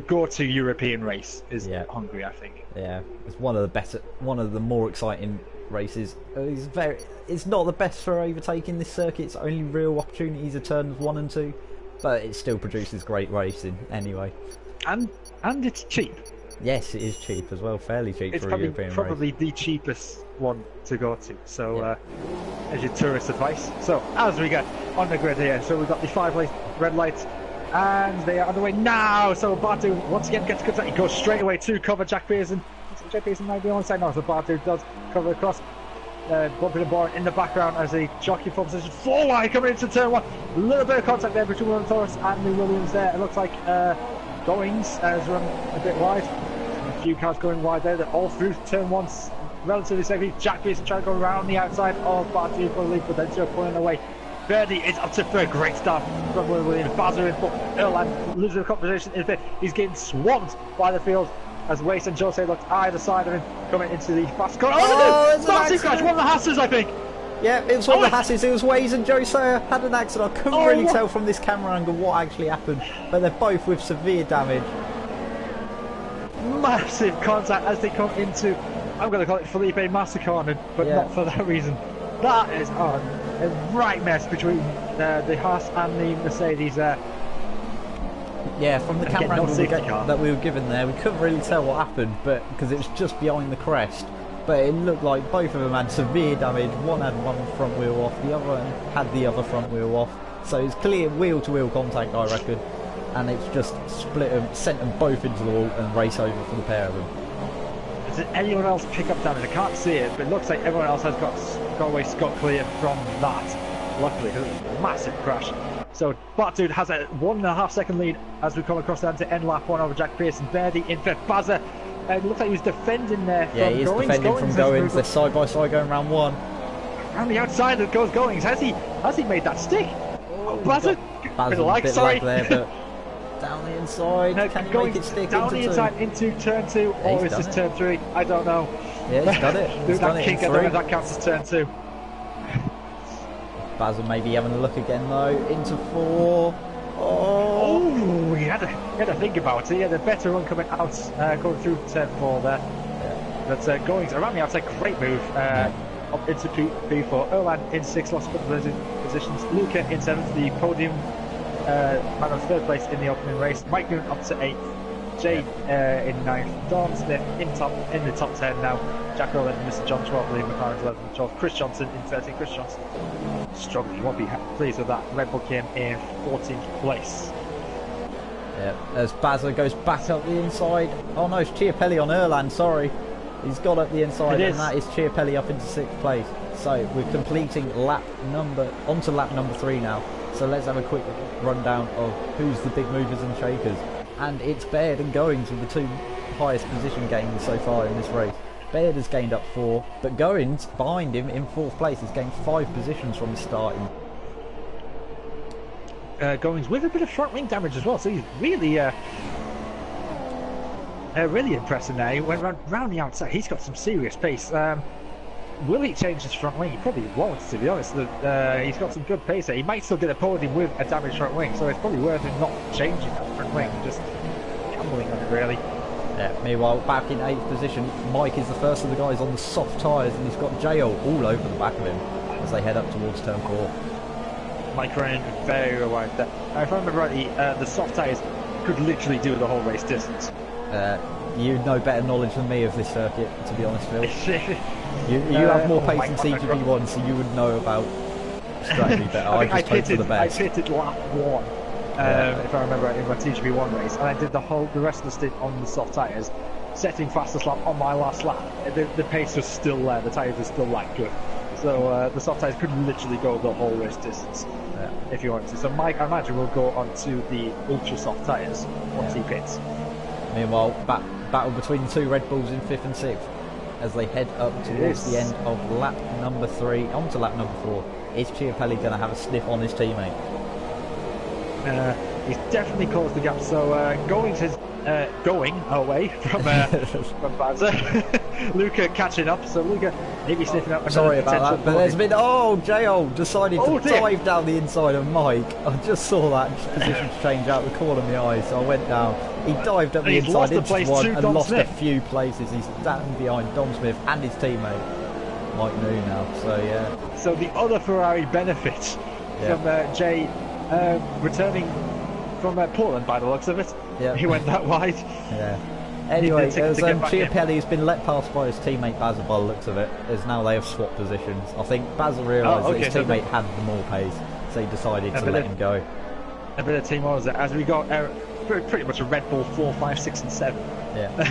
go-to European race is Hungary, I think. Yeah, it's one of the more exciting races. It's not the best for overtaking this circuit. Its only real opportunities are turns 1 and 2, but it still produces great racing anyway. And it's cheap. Yes, it is cheap as well, fairly cheap for a European race. It's probably the cheapest one to go to. So, as your tourist advice. So, as we get on the grid here, so we've got the 5 red lights. And they are on the way now. So Bartu once again gets contact. He goes straight away to cover Jack Pearson. Jack Pearson might be on the side now. So Bartu does cover across. Bumping and boring in the background as a jockey for position 4 wide coming into turn 1. A little bit of contact there between William Torres and the Williams there. It looks like Goings has run a bit wide. A few cars going wide there. They're all through turn 1 relatively safely. Jack Pearson trying to go around the outside of Bartu for the lead, but then just pulling away. Verdi is up to third. Great start from Williams. Bazza in, but Erland loses the competition in fifth. He's getting swamped by the field as Wace and Jose looked either side of him coming into the fast corner. It's massive crash. One of the Hasses, I think. Yeah, it was one of the Hasses. It was Waze and Jose had an accident. I couldn't really tell from this camera angle what actually happened, but they're both with severe damage. Massive contact as they come into, I'm going to call it Felipe Massacorn, but not for that reason. That is a right mess between the Haas and the Mercedes there. Yeah, from the camera angle that we were given there, we couldn't really tell what happened, but because it was just behind the crest. But it looked like both of them had severe damage. One had one front wheel off, the other one had the other front wheel off. So it's clear wheel-to-wheel contact, I reckon. And it's just split them, sent them both into the wall and race over for the pair of them. Did anyone else pick up damage? I can't see it, but it looks like everyone else has got away scot-clear from that. Luckily, because it was a massive crash. So Bartud has a 1.5 second lead as we come across down to end lap 1 over Jack Pearson. Verdi in fifth. Bazza, it looks like he was defending there from he is Goings. Defending from Goings. They're side by side going round 1. Around the outside that goes Goings. Has he made that stick? Bazza, bit of lag there, but down the inside. No, can you going make it stick down into the inside into turn 2, or is this turn 3? I don't know. Yeah, he's done it. He's done it in 3. That counts as turn 2. Basil maybe having a look again though, into 4. He had to think about it. He had a better run coming out, going through turn 4 there. Yeah. But Goings around the outside, great move. Up into P4. Erland in 6th, lost a couple of positions. Luca in 7th, the podium man of 3rd place in the opening race. Mike Noon up to 8th. Jay in 9th. Don Smith in the top 10 now. Jack Rowland and Mr. John 12th, Liam McLaren 11th, 12th. Chris Johnson in 13th. Chris Johnson struggling. You won't be pleased with that. Red Bull came in 14th place. Yeah, as Bazza goes back up the inside. Oh no, it's Chiapelli on Erland, sorry. He's got up the inside, and that is Chiapelli up into 6th place. So we're completing onto lap number 3 now. So let's have a quick rundown of who's the big movers and shakers. And it's Baird and Goings with the 2 highest position gains so far in this race. Baird has gained up 4, but Goings behind him in 4th place has gained 5 positions from his starting. Goings with a bit of front wing damage as well, so he's really really impressive now. He went round the outside. He's got some serious pace. Will he change his front wing? He probably won't, to be honest. He's got some good pace there. He might still get a podium with a damaged front wing, so it's probably worth him not changing that front wing, just gambling on it, really. Yeah, meanwhile, back in 8th position, Mike is the first of the guys on the soft tyres, and he's got JO all over the back of him as they head up towards turn 4. Mike running very wide there. If I remember rightly, the soft tyres could literally do the whole race distance. You know better knowledge than me of this circuit, to be honest, Phil. you have more pace in CGP1, so you would know about strategy better. I just hope for the best. I pitted lap 1, if I remember right, in my TGP1 race, and I did the rest of the stint on the soft tyres, setting fastest lap on my last lap. The pace was still there, the tyres were still like good. So the soft tyres could literally go the whole race distance if you wanted to. So Mike, I imagine, will go onto the ultra soft tyres once he pits. Meanwhile, battle between the 2 Red Bulls in 5th and 6th as they head up towards the end of lap number 3 onto lap number 4. Is Chiapelli going to have a sniff on his teammate? He's definitely caused the gap. So Goings is going away from Bazza. Luca catching up. So Luca maybe sniffing up. Sorry about that, but there's been Jo decided to dive down the inside of Mike. I just saw that position change out the corner of my eye, so I went down. He dived up the inside into one and lost a few places. He's down behind Dom Smith and his teammate Mike New now. So yeah. So the other Ferrari benefits from Jay returning from Portland by the looks of it. Yeah. He went that wide. Yeah. Anyway, Chiapelli has been let past by his teammate Bazza by the looks of it, as now they have swapped positions. I think Bazza realised that his teammate had the more pace, so he decided to let him go. A bit of team orders as we got pretty much a Red Bull 4, 5, 6 and 7. Yeah. We're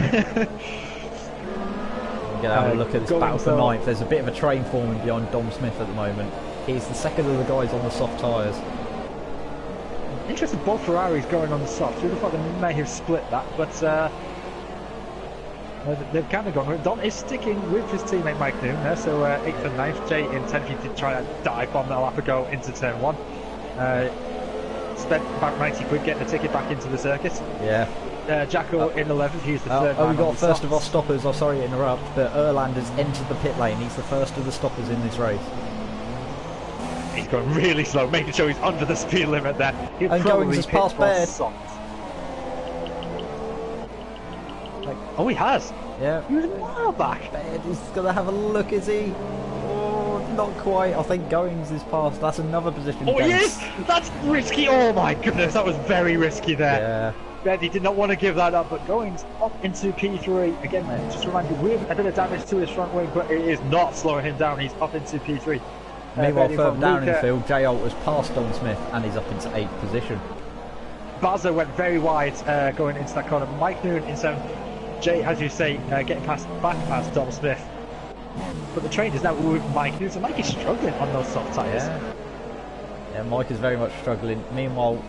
going to have a look at this battle for 9th. There's a bit of a train forming behind Dom Smith at the moment. He's the second of the guys on the soft tyres. Interesting, both Ferraris going on the soft. Who would have thought they may have split that, but they've kind of gone. Dom is sticking with his teammate Mike Noon there, so 8th and 9th. Jay intended to try a dive bomb a lap ago into turn 1. Spent about 90 quid getting a ticket back into the circuit. Yeah. Jacko in 11th, he's the third man. We got first of our stoppers. I'm sorry to interrupt, but Erland has entered the pit lane. He's the first of the stoppers in this race. He's going really slow, making sure he's under the speed limit there. And Goings has passed Baird. Oh, he has? Yeah. He was a mile back. Baird is going to have a look, is he? Oh, not quite. I think Goings is past. That's another position. Oh, he is? That's risky. Oh, my goodness. That was very risky there. Yeah. Baird, he did not want to give that up, but Goings up into P3. Again, just remind you, with a bit of damage to his front wing, but it is not slowing him down. He's up into P3. Meanwhile, further down in the field, J. Holt has passed Don Smith and he's up into 8th position. Bazza went very wide going into that corner. Mike Noon in 7th. Jay, as you say, getting back past Dom Smith. But the train is now with Mike Noon, so Mike is struggling on those soft tyres. Yeah, Mike is very much struggling. Meanwhile,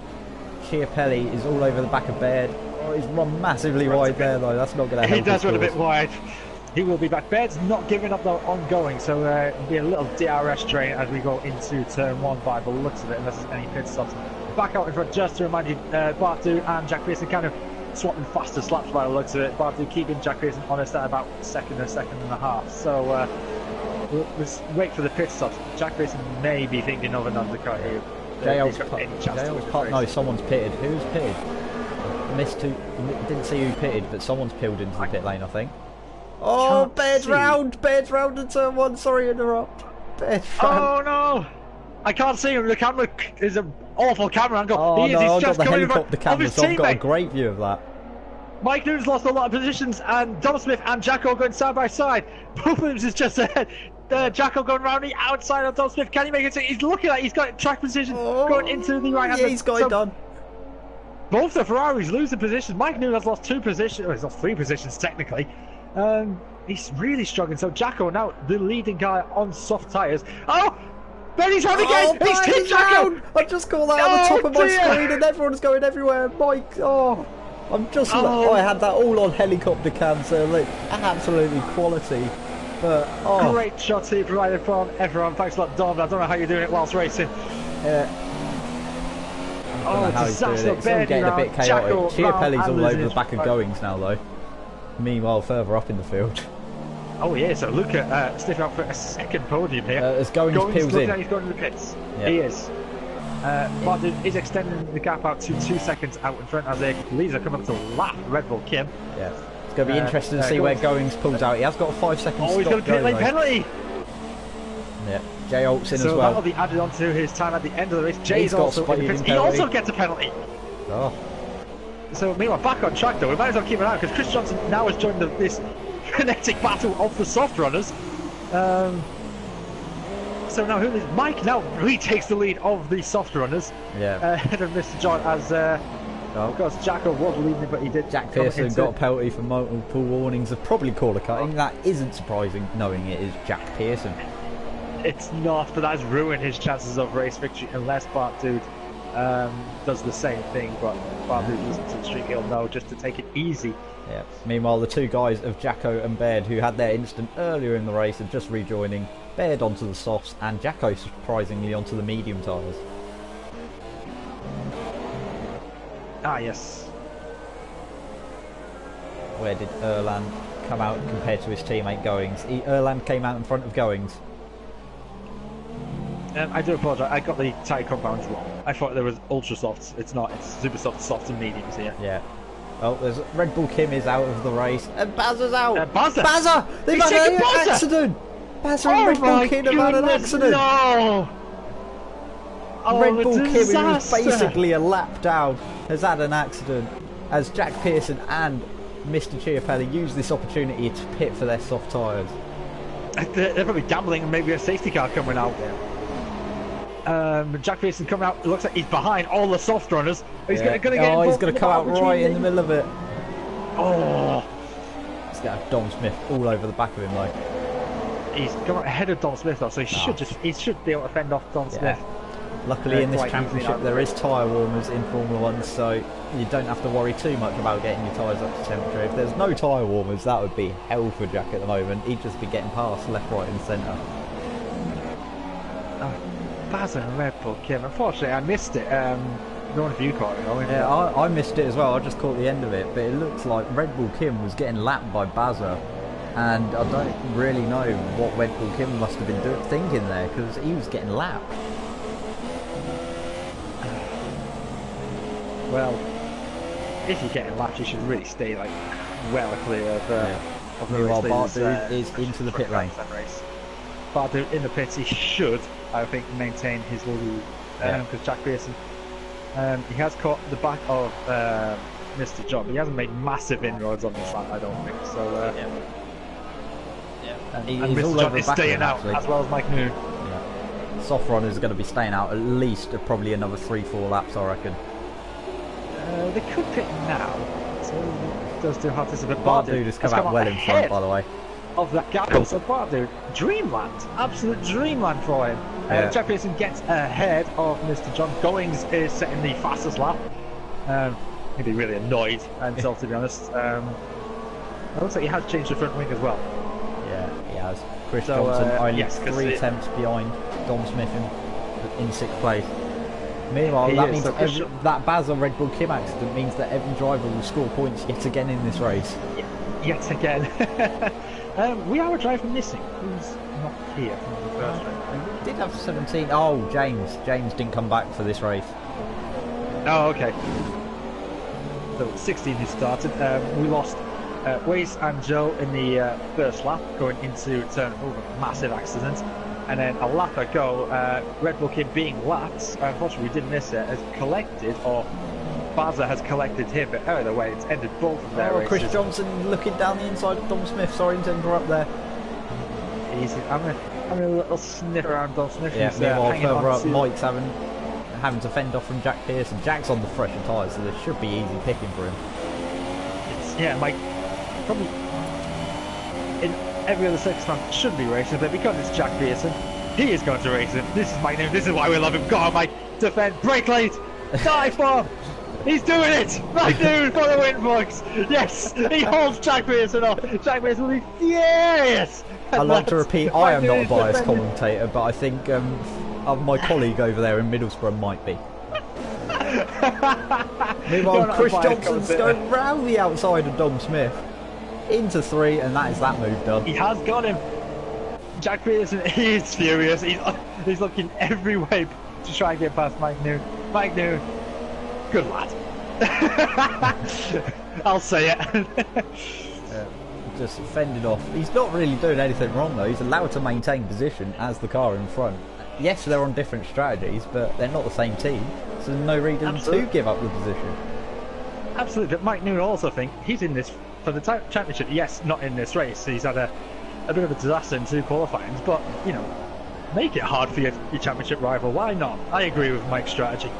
Chiapelli is all over the back of Baird. Oh, he's run massively wide there, though. That's not going to help. He does run a bit wide. He will be back. Baird's not giving up though ongoing, so it'll be a little DRS train as we go into turn 1 by the looks of it, unless there's any pit stops. Back out in front, just to remind you, Bartu and Jack Pearson kind of swapping faster slaps by the looks of it. Bartu keeping Jack Pearson honest at about a second and a half. So let's wait for the pit stops. Jack Pearson may be thinking of an undercut here. No, someone's pitted. Who's pitted? Didn't see who pitted, but someone's peeled into the pit lane, I think. Oh, Baird's round in turn 1, sorry to interrupt. Baird's round. Oh no! I can't see him, the camera is an awful camera angle. Oh no, I've got the helicopter camera, so teammate. I've got a great view of that. Mike Noon's lost a lot of positions, and Dom Smith and Jacko going side by side. Both of them is just ahead. Jacko going round the outside of Dom Smith. Can he make it? He's looking like he's got track position going into the right hand. Yeah, he's got it done. Both the Ferraris losing positions. Mike Noon has lost 2 positions. Well, he's lost 3 positions technically. He's really struggling. So Jacko now the leading guy on soft tyres. Oh, there he's on again. He's hit Jacko. I just called that on the top of my screen, and everyone's going everywhere. Mike, I'm just. I had that all on helicopter cam, so like absolutely quality. But great shots here provided from everyone. Thanks a lot, Dom. I don't know how you're doing it whilst racing. Disaster! It's all getting a bit chaotic. Chiapelli's all over the back of Goings now, though. Meanwhile, further up in the field. Oh yeah, so look at sniffing out for a second podium here. As Goings peels in. He's going to the pits. Yeah. He is. Martin is extending the gap out to 2 seconds out in front as Lisa come up to lap Red Bull Kim. Yeah. It's going to be interesting to see where Goings pulls out. He has got a 5 second stop. Oh, he's got a pit lane penalty. Yeah. Jay Holt's in as well. So that'll be added onto his time at the end of the race. Jay's also in the pits. He also gets a penalty. Oh. So meanwhile, back on track though. We might as well keep it out because Chris Johnson now has joined this frenetic battle of the soft runners. So now Mike now retakes the lead of the soft runners. Yeah. Ahead of Mr. John as of course Jacko was leading, but he did. Jack Pearson got a penalty for multiple warnings of probably corner cutting. That isn't surprising, knowing it is Jack Pearson. It's not, but that has ruined his chances of race victory unless Bart Dude does the same thing. But Bart Dude listens to the streak, he'll know just to take it easy. Yeah. Meanwhile, the two guys of Jacko and Baird, who had their incident earlier in the race, are just rejoining. Baird onto the softs and Jacko surprisingly onto the medium tyres. Ah, yes. Where did Erland come out compared to his teammate Goings? Erland came out in front of Goings. I do apologise, I got the tyre compounds wrong. I thought there was ultra softs. It's not, it's super soft, softs and mediums here. Yeah. Oh, there's Red Bull Kim is out of the race. And Bazza's out! Bazza! They've had an accident! Bazza and Red Bull Kim have had an accident! No! Red Bull Kim, who was basically a lap down, has had an accident as Jack Pearson and Mr. Chiapelli use this opportunity to pit for their soft tyres. They're probably gambling and maybe a safety car coming out. Jack Pearson coming out, it looks like he's behind all the soft runners. He's going to get he's going to come out right in the middle of it. Oh! He's going to have Dom Smith all over the back of him, like. He's come out ahead of Dom Smith though, so he should be able to fend off Dom Smith. Luckily in this championship there is tyre warmers in Formula 1, so you don't have to worry too much about getting your tyres up to temperature. If there's no tyre warmers, that would be hell for Jack at the moment. He'd just be getting past left, right and centre. Baz and Red Bull Kim. Unfortunately, I missed it. I don't know if you caught it. Yeah, I missed it as well. I just caught the end of it, but it looks like Red Bull Kim was getting lapped by Bazza, and I don't really know what Red Bull Kim must have been thinking there, because he was getting lapped. Well, if you're getting lapped, you should really stay like well clear of the Meanwhile, Bardu is into the pit lane. Bardu in the pits, he should, I think, maintain his lead because Jack Pearson, he has caught the back of Mr. John, but he hasn't made massive inroads on this lap, I don't think. So, and Mr. John is staying out as well as Mike New. Soft Run is going to be staying out at least probably another 3-4 laps, I reckon. They could pit now, so it does do have this a bit. Bardu has come out well in front, by the way. Of that gap, so Bardu, dreamland, absolute dreamland for him. Jack Pearson gets ahead of Mr. John. Goings is setting the fastest lap. He'd be really annoyed himself, to be honest. It looks like he has changed the front wing as well. Yeah, he has. Chris Johnson only 3 attempts behind Dom Smith in 6th place. Meanwhile, that means that Bazza Red Bull Kim accident means that every driver will score points yet again in this race. Yet again. We have a driver missing. Who's not here from the first race? We did have 17. Oh, James. James didn't come back for this race. Oh, okay. So 16 who started. We lost Waze and Joe in the first lap going into turn over. Massive accident. And then a lap ago, Red Bull Kim being lapped, unfortunately we did miss it, has collected, or Bazza has collected him, but either way, it's ended both of their races. Chris Johnson looking down the inside of Dom Smith, sorry to interrupt there. Easy, I'm a little sniff around Dom Smith. Yeah, meanwhile further up, Mike's having to fend off from Jack Pearson. Jack's on the fresher tyres, so this should be easy picking for him. Mike, probably... in every other circumstance shouldn't be racing, but because it's Jack Pearson, he is going to race him. This is Mike Newman. This is why we love him. Go on, Mike. Defend. Brake late. Dive bomb. He's doing it! Mike Newman for the win, folks! Yes! He holds Jack Pearson off! Jack Pearson will be furious! I'd like to repeat, I am not a biased commentator, but I think my colleague over there in Middlesbrough might be. Meanwhile, Chris Johnson's going round the outside of Dom Smith into 3, and that is that move done. He has got him! Jack Pearson is furious. He's looking every way to try and get past Mike Newman. Mike Newman. Good lad. I'll say it. Just fended off. He's not really doing anything wrong though. He's allowed to maintain position as the car in front. Yes, they're on different strategies, but they're not the same team, so there's no reason to give up the position. Absolutely, but Mike Newman also think he's in this for the championship. Yes, not in this race. He's had a bit of a disaster in 2 qualifyings, but you know, make it hard for your championship rival. Why not? I agree with Mike's strategy.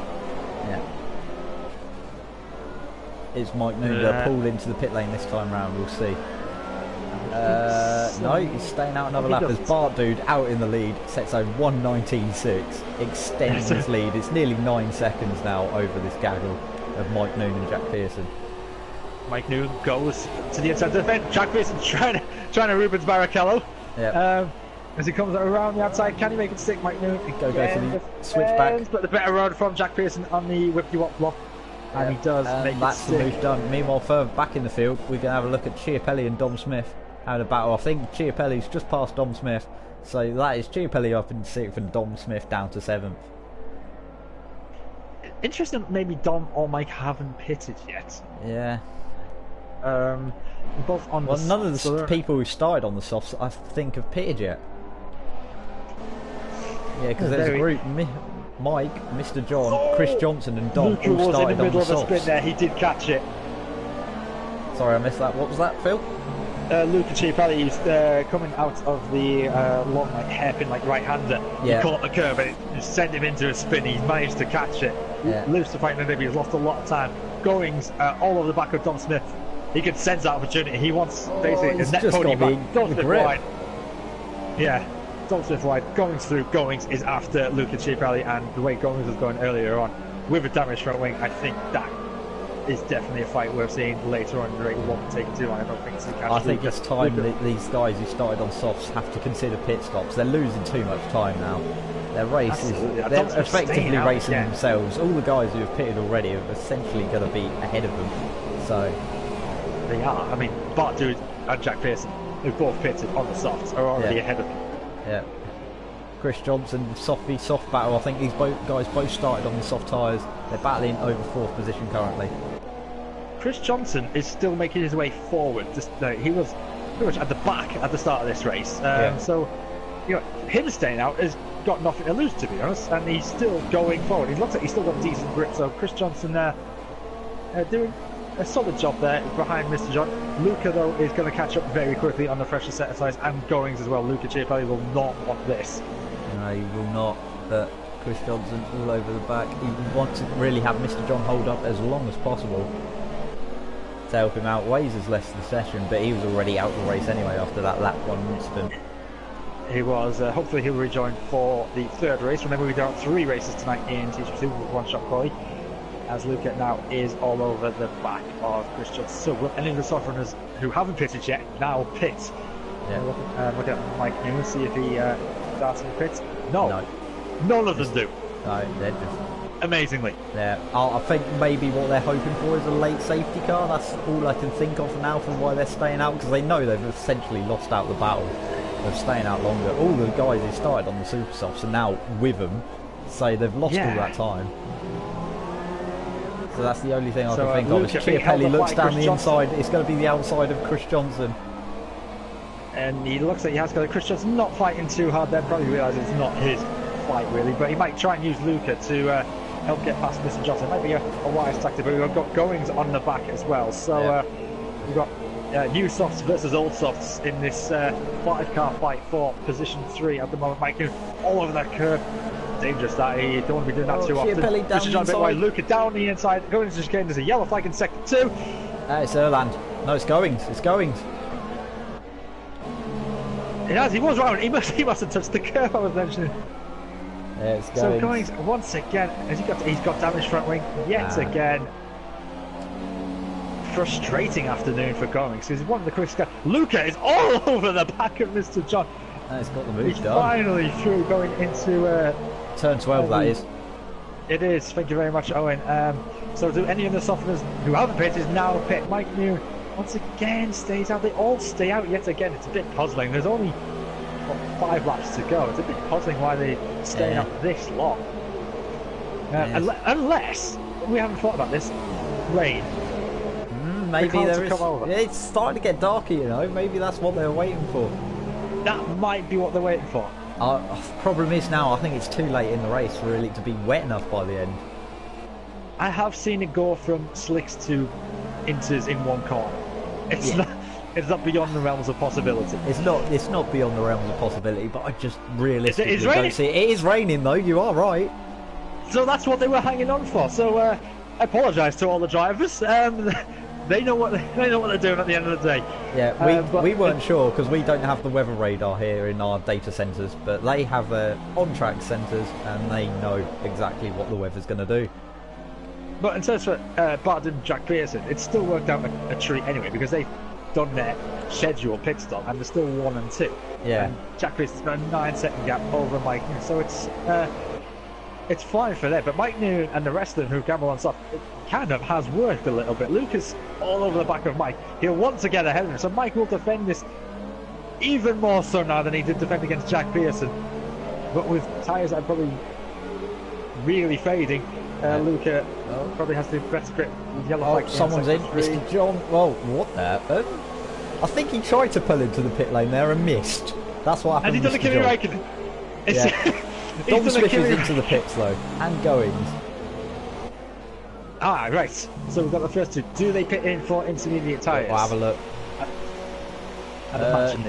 Yeah. Is Mike Newman pulled into the pit lane this time round? We'll see. No, he's staying out another lap. There's Bart Dude out in the lead, sets a 1:19.6, extends his lead. It's nearly 9 seconds now over this gaggle of Mike Newman and Jack Pearson. Mike Newman goes to the inside defence. Jack Pearson trying to Rubens Barrichello. Yeah. As he comes around the outside, can he make it stick, Mike Newman? Go for the switchback. But the better run from Jack Pearson on the whip-you-wop block. And he does make that's it stick. The move done. Meanwhile, further back in the field, we can have a look at Chiapelli and Dom Smith having a battle. I think Chiapelli's just past Dom Smith, so that is Chiapelli up in 6th and Dom Smith down to 7th. Interesting, maybe Dom or Mike haven't pitted yet. Yeah. Both on none of the people who started on the softs, I think, have pitted yet. Yeah, because there's a group. Mike, Mr. John, Chris Johnson and Dom Luca all started on the softs. was in the middle of a spin there. He did catch it. Sorry, I missed that. What was that, Phil? Luca Chiapelli, he's coming out of the long, hairpin, right-hander. Yeah. He caught the curve and it sent him into a spin. He managed to catch it. Yeah. Lives to fight, maybe he's lost a lot of time. Goings all over the back of Dom Smith. He can sense that opportunity. He wants basically a net pony back. Dom Smith wide. Yeah. Dom Smith wide, Goings through. Goings is after Luca Chiapelli, and the way Goings was going earlier on with a damaged front wing, I think that is definitely a fight we're seeing later on in the race. Won't take too long. I don't think it's I think it's time that these guys who started on softs have to consider pit stops. They're losing too much time now. Their race is they're effectively racing themselves. All the guys who have pitted already are essentially going to be ahead of them. So they are. I mean, Bart Dude and Jack Pearson, who've both pitted on the softs, are already ahead of them. Yeah. Chris Johnson, soft battle. I think these guys both started on the soft tyres. They're battling over 4th position currently. Chris Johnson is still making his way forward. He was pretty much at the back at the start of this race. So, you know, him staying out has got nothing to lose, to be honest, and he's still going forward. He looks like he's still got decent grip. So Chris Johnson doing a solid job there behind Mr. John. Luca, though, is going to catch up very quickly on the fresher set of tyres, and Goings as well. Luca Chiapelli will not want this. No, he will not. But Chris Johnson all over the back. He wants to really have Mr. John hold up as long as possible to help him out. Ways has left the session, but he was already out the race anyway after that lap 1 incident. He was. Hopefully he'll rejoin for the 3rd race. Remember, we do 3 races tonight in TG2 with one-shot quali, as Luca now is all over the back of Chris Johnson. So any of the soft runners who haven't pitted yet now pit. Yeah. Look at Mike Newman, see if he starts in the pits. No, none of them do. No, they're just amazingly. Yeah, I think maybe what they're hoping for is a late safety car. That's all I can think of now for why they're staying out, because they know they've essentially lost out the battle of staying out longer. All the guys who started on the super softs are now with them, so they've lost all that time. So that's the only thing I can think of. As Chiapelli looks down the inside, it's going to be the outside of Chris Johnson. And he looks like he has got Chris Johnson not fighting too hard there, probably realises it's not his fight really, but he might try and use Luca to help get past Mr. Johnson. Might be a wise tactic, but we've got Goings on the back as well. So we've got new softs versus old softs in this 5-car fight for position 3 at the moment. Mike all over that curve. Dangerous that. You don't want to be doing that too often. Mr. John a bit wide, Luca down the inside. Going into the chicane, there's a yellow flag in sector 2. It's Erland. No, it's Goings. It's Goings. It has. He was round. He must have touched the curve I was mentioning. Yeah, it's going. So Goings once again. He's got damaged front wing yet again. Frustrating afternoon for Goings. He's one of the quickest guys. Luca is all over the back of Mr. John. He's got the move He's done. finally through, going into turn 12. That is. It is. Thank you very much, Owen. So do any of the softeners who haven't pit is now pit. Mike New once again stays out. They all stay out yet again. It's a bit puzzling. There's only 5 laps to go. It's a bit puzzling why they stay out this long. Unless we haven't thought about this, rain. Maybe there is. It's starting to get darker, you know. Maybe that's what they're waiting for. That might be what they're waiting for. Problem is now, I think it's too late in the race for it to be wet enough by the end. I have seen it go from slicks to inters in one corner. It's not beyond the realms of possibility. It's not beyond the realms of possibility, but I just realistically don't see it. It is raining though. You are right. So that's what they were hanging on for. So I apologise to all the drivers. They know what they're doing at the end of the day. Yeah, we weren't sure because we don't have the weather radar here in our data centres, but they have on-track centres and they know exactly what the weather's going to do. But in terms of Bart and Jack Pearson, it's still worked out a treat anyway because they've done their scheduled pit stop and they're still 1 and 2. Yeah. And Jack Pearson's got a 9-second gap over Mike New, so it's fine for them. But Mike New and the rest of them who gamble on stuff, it kind of has worked a little bit. Lucas all over the back of Mike. He'll want to get ahead of him, so Mike will defend this even more so now than he did defend against Jack Pearson. But with tyres that are probably really fading, Luca probably has to better grip with yellow flag. Someone's in. Mr. John. Well, what the? I think he tried to pull into the pit lane there and missed. That's what happened. And he's done a Kimi Räikkönen. Yeah. Dom switches into the pits though, and Goings. Ah, right. So we've got the first two. Do they pit in for intermediate tyres? We'll have a look.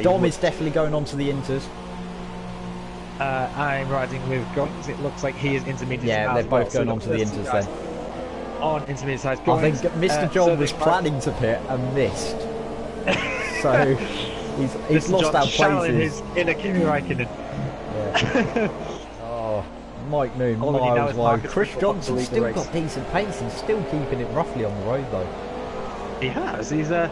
Dom is definitely going on to the inters. I'm riding with Goings. It looks like he is intermediate. Yeah, they're both going on to the inters then. On intermediate tyres. I think Mr. John was planning to pit and missed. So he's lost our places. In a Kimi Räikkönen. Yeah. Mike New, miles wide. Chris Johnson's still got decent pace and still keeping it roughly on the road though. He has. He's done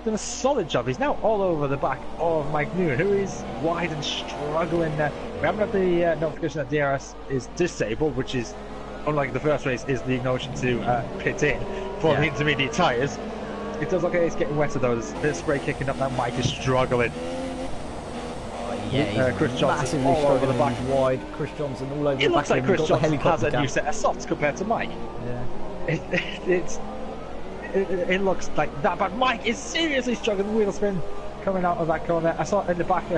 a solid job. He's now all over the back of Mike New, who is wide and struggling. We haven't had the notification that DRS is disabled, which is, unlike the first race, is the notion to pit in for the intermediate tyres. It does look like it's getting wetter though. There's a bit of spray kicking up. Now Mike is struggling. Yeah, Chris Johnson all over the back. Wide. Chris Johnson all over the back. It looks like Chris Johnson has a new set of softs compared to Mike. Yeah. It looks like that, but Mike is seriously struggling. Wheel spin coming out of that corner. I saw in the back,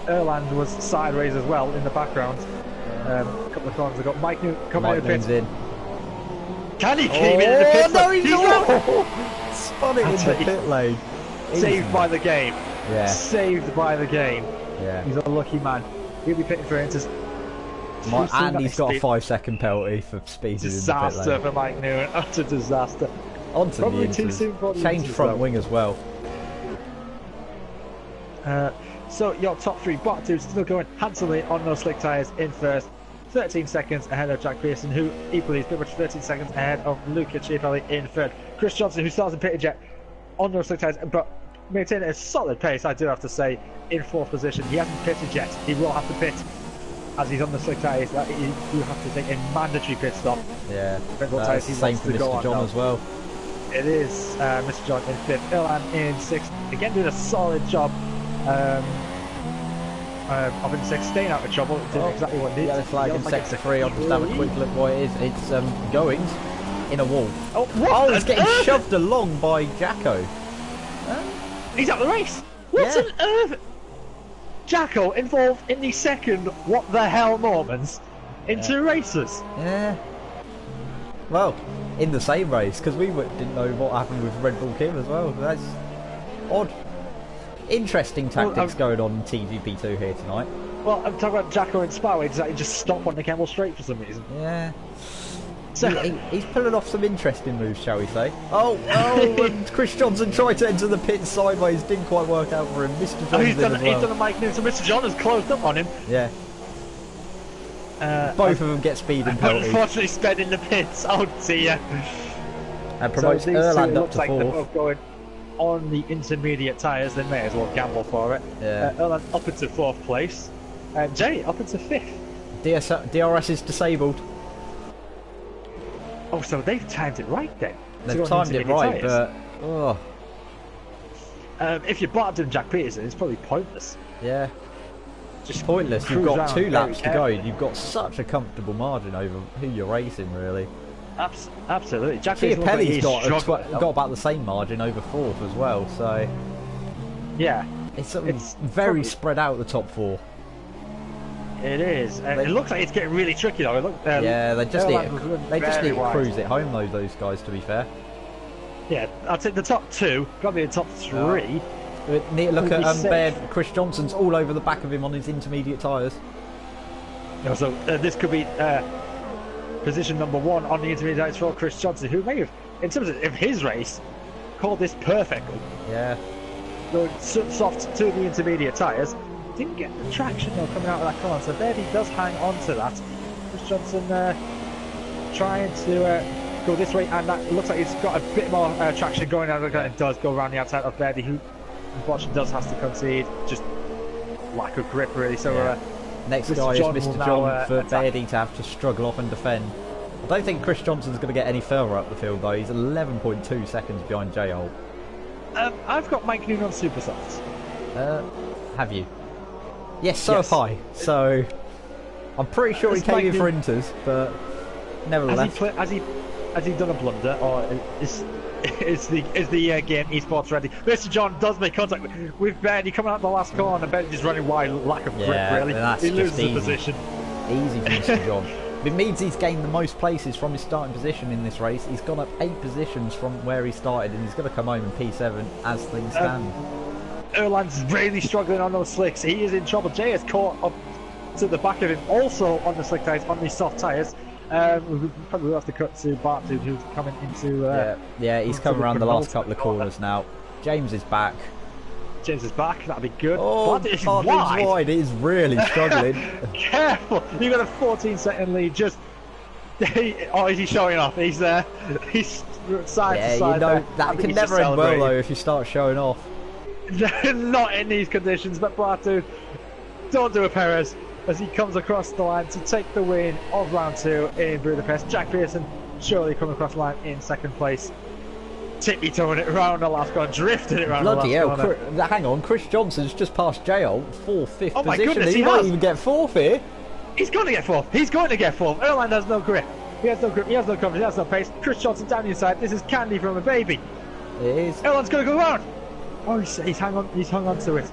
Erland was sideways as well in the background. A couple of corners ago. Mike New coming in the pit. Can he keep it in the pit? No, he's not! Spun it in the pit lane. Saved by the game. Yeah. Saved by the game. Yeah. He's a lucky man. He'll be pitting for inters. And he's got a 5-second penalty for speeding in the pit lane. Disaster for Mike New, an utter disaster. Onto probably the too soon for the change front wing as well. So your top 3 bottom 2 still going handsomely on no slick tyres in first. 13 seconds ahead of Jack Pearson, who equally is pretty much 13 seconds ahead of Luca Ciapelli in third. Chris Johnson, who starts in pitted jet on no slick tyres, but maintaining a solid pace, I do have to say, in 4th position. He hasn't pitted yet. He will have to pit as he's on the slick tyres. You have to take a mandatory pit stop. Yeah, that's the same for Mr. John as well. It is Mr. John in 5th, Erland in 6th. Again, doing a solid job of in 6th, staying out of trouble, doing exactly what he needs. Yellow flag in sector 3. I'll just have a quick look what it is. It's Goings in a wall. Oh, what? He's getting shoved along by Jacko. He's out of the race. What on earth? Jacko involved in the second what the hell moments in 2 races. Yeah. Well, in the same race, because we didn't know what happened with Red Bull Kim as well. That's odd. Interesting tactics going on in TGP2 here tonight. Well, I'm talking about Jacko and Spa, where he just stopped on the Camel Straight for some reason. Yeah. He's pulling off some interesting moves, shall we say. Oh, and Chris Johnson tried to enter the pit sideways, didn't quite work out for him. Mr. Johnson he's done a Mike Newton, so Mr. John has closed up on him. Yeah. Both of them get speeding penalties. Unfortunately, sped in the pits. Oh dear. And promotes Erland up to like fourth. They're both going on the intermediate tyres. They may as well gamble for it. Yeah. Erland up into fourth place. Jay up into fifth. DRS is disabled. Oh, so they've timed it right then. They've timed it right, tyres. but if you're Barton Jack Peterson, it's probably pointless. Yeah. Just pointless. You've got 2 laps to go. You've got such a comfortable margin over who you're racing, really. Absolutely. Jack Chiapelli's got about the same margin over fourth as well. So yeah, it's very spread out the top 4. It is. It looks like it's getting really tricky though. Look, yeah, they just need to cruise it home though. Those guys, to be fair. Yeah, I'd say the top 2, probably the top 3. Look at Chris Johnson's all over the back of him on his intermediate tyres. So this could be position number 1 on the intermediate tyres for Chris Johnson, who may have, in terms of his race, called this perfectly. Yeah. Going soft to the intermediate tyres. Didn't get the traction though coming out of that corner, so Verdi does hang on to that. Chris Johnson trying to go this way, and that looks like he's got a bit more traction going out. It does go around the outside of Verdi, who unfortunately does have to concede, just lack of grip really. So next guy is Mr. John for Verdi to have to struggle off and defend. I don't think Chris Johnson's going to get any further up the field though. He's 11.2 seconds behind J. Holt. I've got Mike Noon on super softs. Have you? Yes, so have I. So I'm pretty sure he came in for inters, but nevertheless. Has he done a blunder, or is the game esports ready? Mr. John does make contact with Verdi coming out the last corner. Verdi just running wide, lack of grip really. He loses the position. Easy for Mr. John. It means he's gained the most places from his starting position in this race. He's gone up 8 positions from where he started, and he's going to come home in P7 as things stand. Erland's really struggling on those slicks. He is in trouble. Jay is caught up to the back of him, also on the slick tyres, on these soft tyres. We probably have to cut to Bartu, who's coming into. He's coming around the last couple of corners now. James is back. James is back. That'd be good. Oh, Bartu's wide. It is really struggling. Careful! You got a 14-second lead. Just. Is he showing off? He's there. He's side to side. You know that can never end well though if you start showing off. Not in these conditions, but Bartu, don't do a Perez as he comes across the line to take the win of round 2 in Budapest. Jack Pearson surely coming across the line in second place, tippy-toeing it around the last corner, drifting it around the last corner. Hang on, Chris Johnson's just passed J. Holt, 4th, 5th oh my position. Goodness, he might even get 4th here. He's going to get 4th. He's going to get 4th. Erland has no grip. He has no grip. He has no coverage. He has no pace. Chris Johnson down the inside. This is candy from a baby. It is. Erland's going to go around. Oh, he's hung on to it.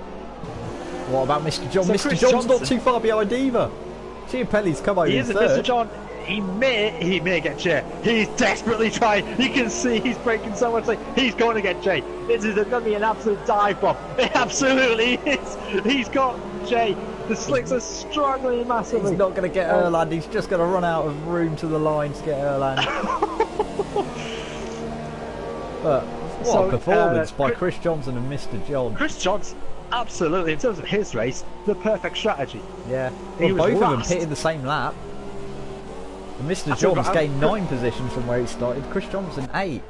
What about Mr. John? So Mr. John's not too far behind either. Chiapelli's come over. He isn't. Mr. John, he may get Jay. He's desperately trying. You can see he's breaking so much. He's going to get Jay. This is going to be an absolute dive bomb. It absolutely is. He's got Jay. The slicks are struggling massively. He's not going to get Erland. He's just going to run out of room to the line to get Erland. But what a performance by Chris Johnson and Mr. John. Chris Johnson, absolutely, in terms of his race, the perfect strategy. Yeah, well, both of them pitted the same lap. And Mr. John's gained 9 positions from where he started. Chris Johnson 8.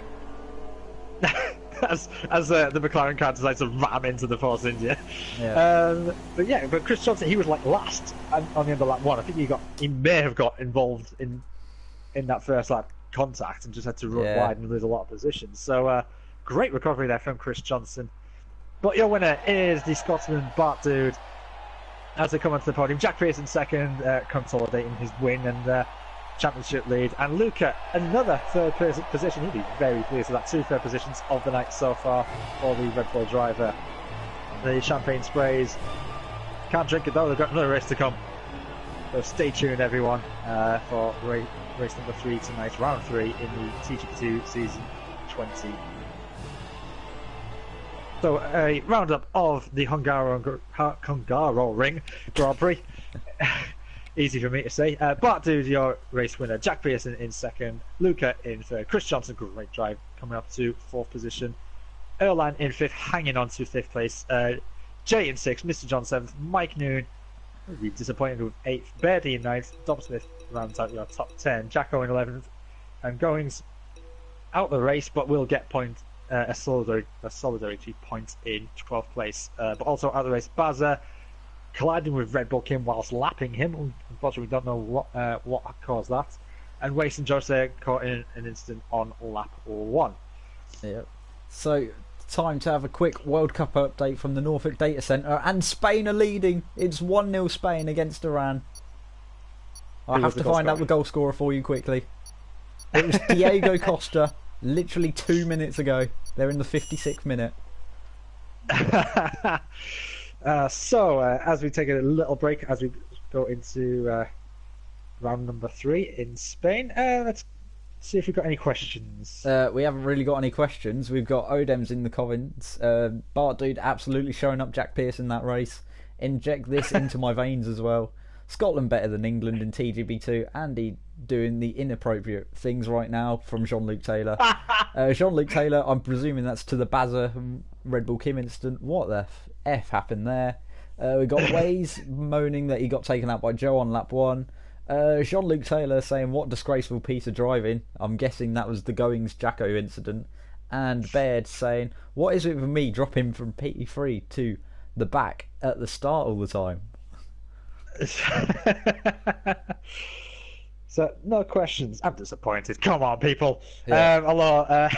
as the McLaren car decides to ram into the Force India. Yeah. But Chris Johnson, he was like last on the end of lap 1. I think he may have got involved in that first lap contact and just had to run wide and lose a lot of positions. So great recovery there from Chris Johnson. But your winner is the Scotsman Bart Dude as they come onto the podium. Jack Pearson second, consolidating his win and championship lead, and Luca another third position. He'd be very pleased with that. 2 third positions of the night so far for the Red Bull driver. The champagne sprays, can't drink it though, they've got another race to come, so stay tuned everyone for race number 3 tonight, round 3 in the TGP2 season 20. So a roundup of the Hungaroring Grand Prix. Easy for me to say. Bart Dude, your race winner. Jack Pearson in second. Luca in third. Chris Johnson, great drive, coming up to fourth position. Erline in fifth, hanging on to fifth place. Jay in sixth. Mr. John seventh. Mike Noon, really disappointed with eighth. Birdie in ninth. Dom Smith rounds out your top 10. Jacko in 11th. And Goings out the race, but will get a solidarity point in 12th place. But also out of the race, Baza colliding with Red Bull Kim whilst lapping him. Unfortunately, we don't know what caused that. And Waste and Jose caught in an incident on lap 1. Yep. So, time to have a quick World Cup update from the Norfolk Data Centre. And Spain are leading. It's 1-0 Spain against Iran. I have to find out the goal scorer for you quickly. It was Diego Costa, literally 2 minutes ago. They're in the 56th minute. As we take a little break, as we go into round number 3 in Spain, let's see if we've got any questions. We haven't really got any questions. We've got Odems in the comments. Bart Dude absolutely showing up Jack Pearson that race. Inject this into my veins as well. Scotland better than England in TGB2. Andy doing the inappropriate things right now from Jean-Luc Taylor. Jean-Luc Taylor, I'm presuming that's to the Baza Red Bull Kim incident. What the F happened there? We got Waze moaning that he got taken out by Joe on lap 1. Jean-Luc Taylor saying, what disgraceful piece of driving. I'm guessing that was the Goings Jacko incident. And Baird saying, what is it with me dropping from P3 to the back at the start all the time? So, no questions. I'm disappointed. Come on, people. Yeah. Although,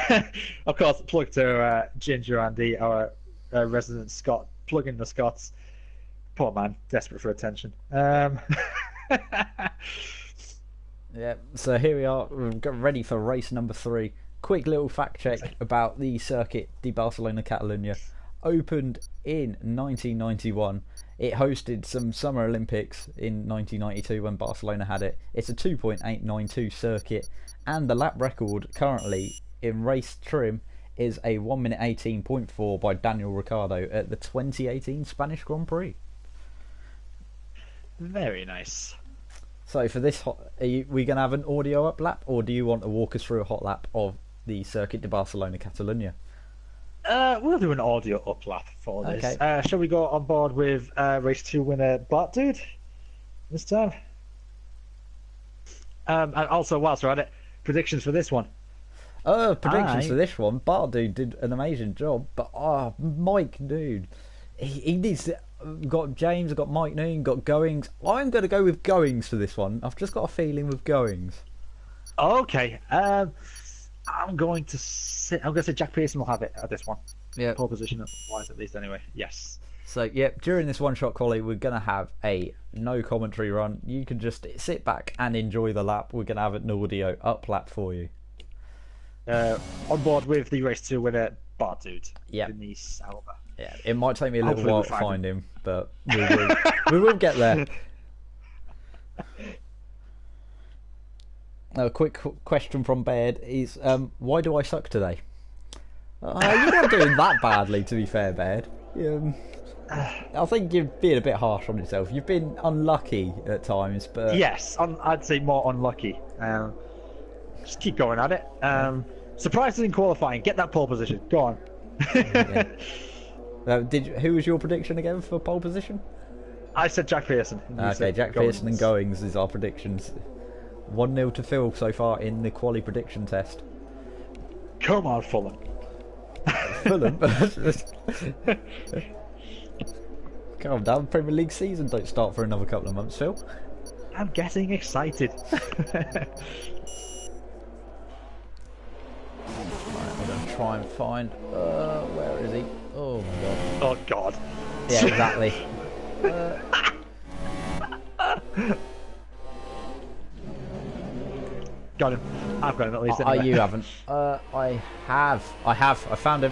of course, plug to Ginger Andy, our resident Scot. Plug in the Scots. Poor man, desperate for attention. Yeah, so here we are. We're ready for race number 3. Quick little fact check about the Circuit de Barcelona Catalunya. Opened in 1991. It hosted some Summer Olympics in 1992 when Barcelona had it. It's a 2.892 circuit, and the lap record currently in race trim is a 1 minute 18.4 by Daniel Ricciardo at the 2018 Spanish Grand Prix. Very nice. So for this, are we going to have an audio up lap, or do you want to walk us through a hot lap of the Circuit de Barcelona Catalunya? We'll do an audio up lap for this. Okay. Shall we go on board with race 2 winner Bart Dude this time? And also, whilst we're at it, predictions for this one. Predictions for this one. Bart Dude did an amazing job, but Mike Dude, he needs to. Got James, I've got Mike Noon, got Goings. I'm going to go with Goings for this one. I've just got a feeling with Goings. Okay. I'm going to say Jack Pearson will have it at this one. Yeah. Pole position wise, at least, anyway. Yes. So, during this one-shot quali, we're going to have a no commentary run. You can just sit back and enjoy the lap. We're going to have an audio up lap for you. On board with the race 2 winner, Bart Dude. Yeah. Denise Alba. Yeah, it might take me a little Hopefully while we'll to find him, but we will get there. A quick question from Baird is, why do I suck today? You're not doing that badly, to be fair, Baird. I think you're being a bit harsh on yourself. You've been unlucky at times, but... Yes, I'd say more unlucky. Just keep going at it. Surprised in qualifying. Get that pole position. Go on. Yeah. Who was your prediction again for pole position? I said Jack Pearson. Okay, Jack Pearson and Goings is our predictions. 1-0 to Phil so far in the quali prediction test. Come on, Fulham. Fulham? Calm down, Premier League season don't start for another couple of months, Phil. I'm getting excited. Right, I'm going to try and find... where is he? Oh my god. Oh god. Yeah, exactly. Got him. I've got him at least anyway. You haven't. I have. I found him.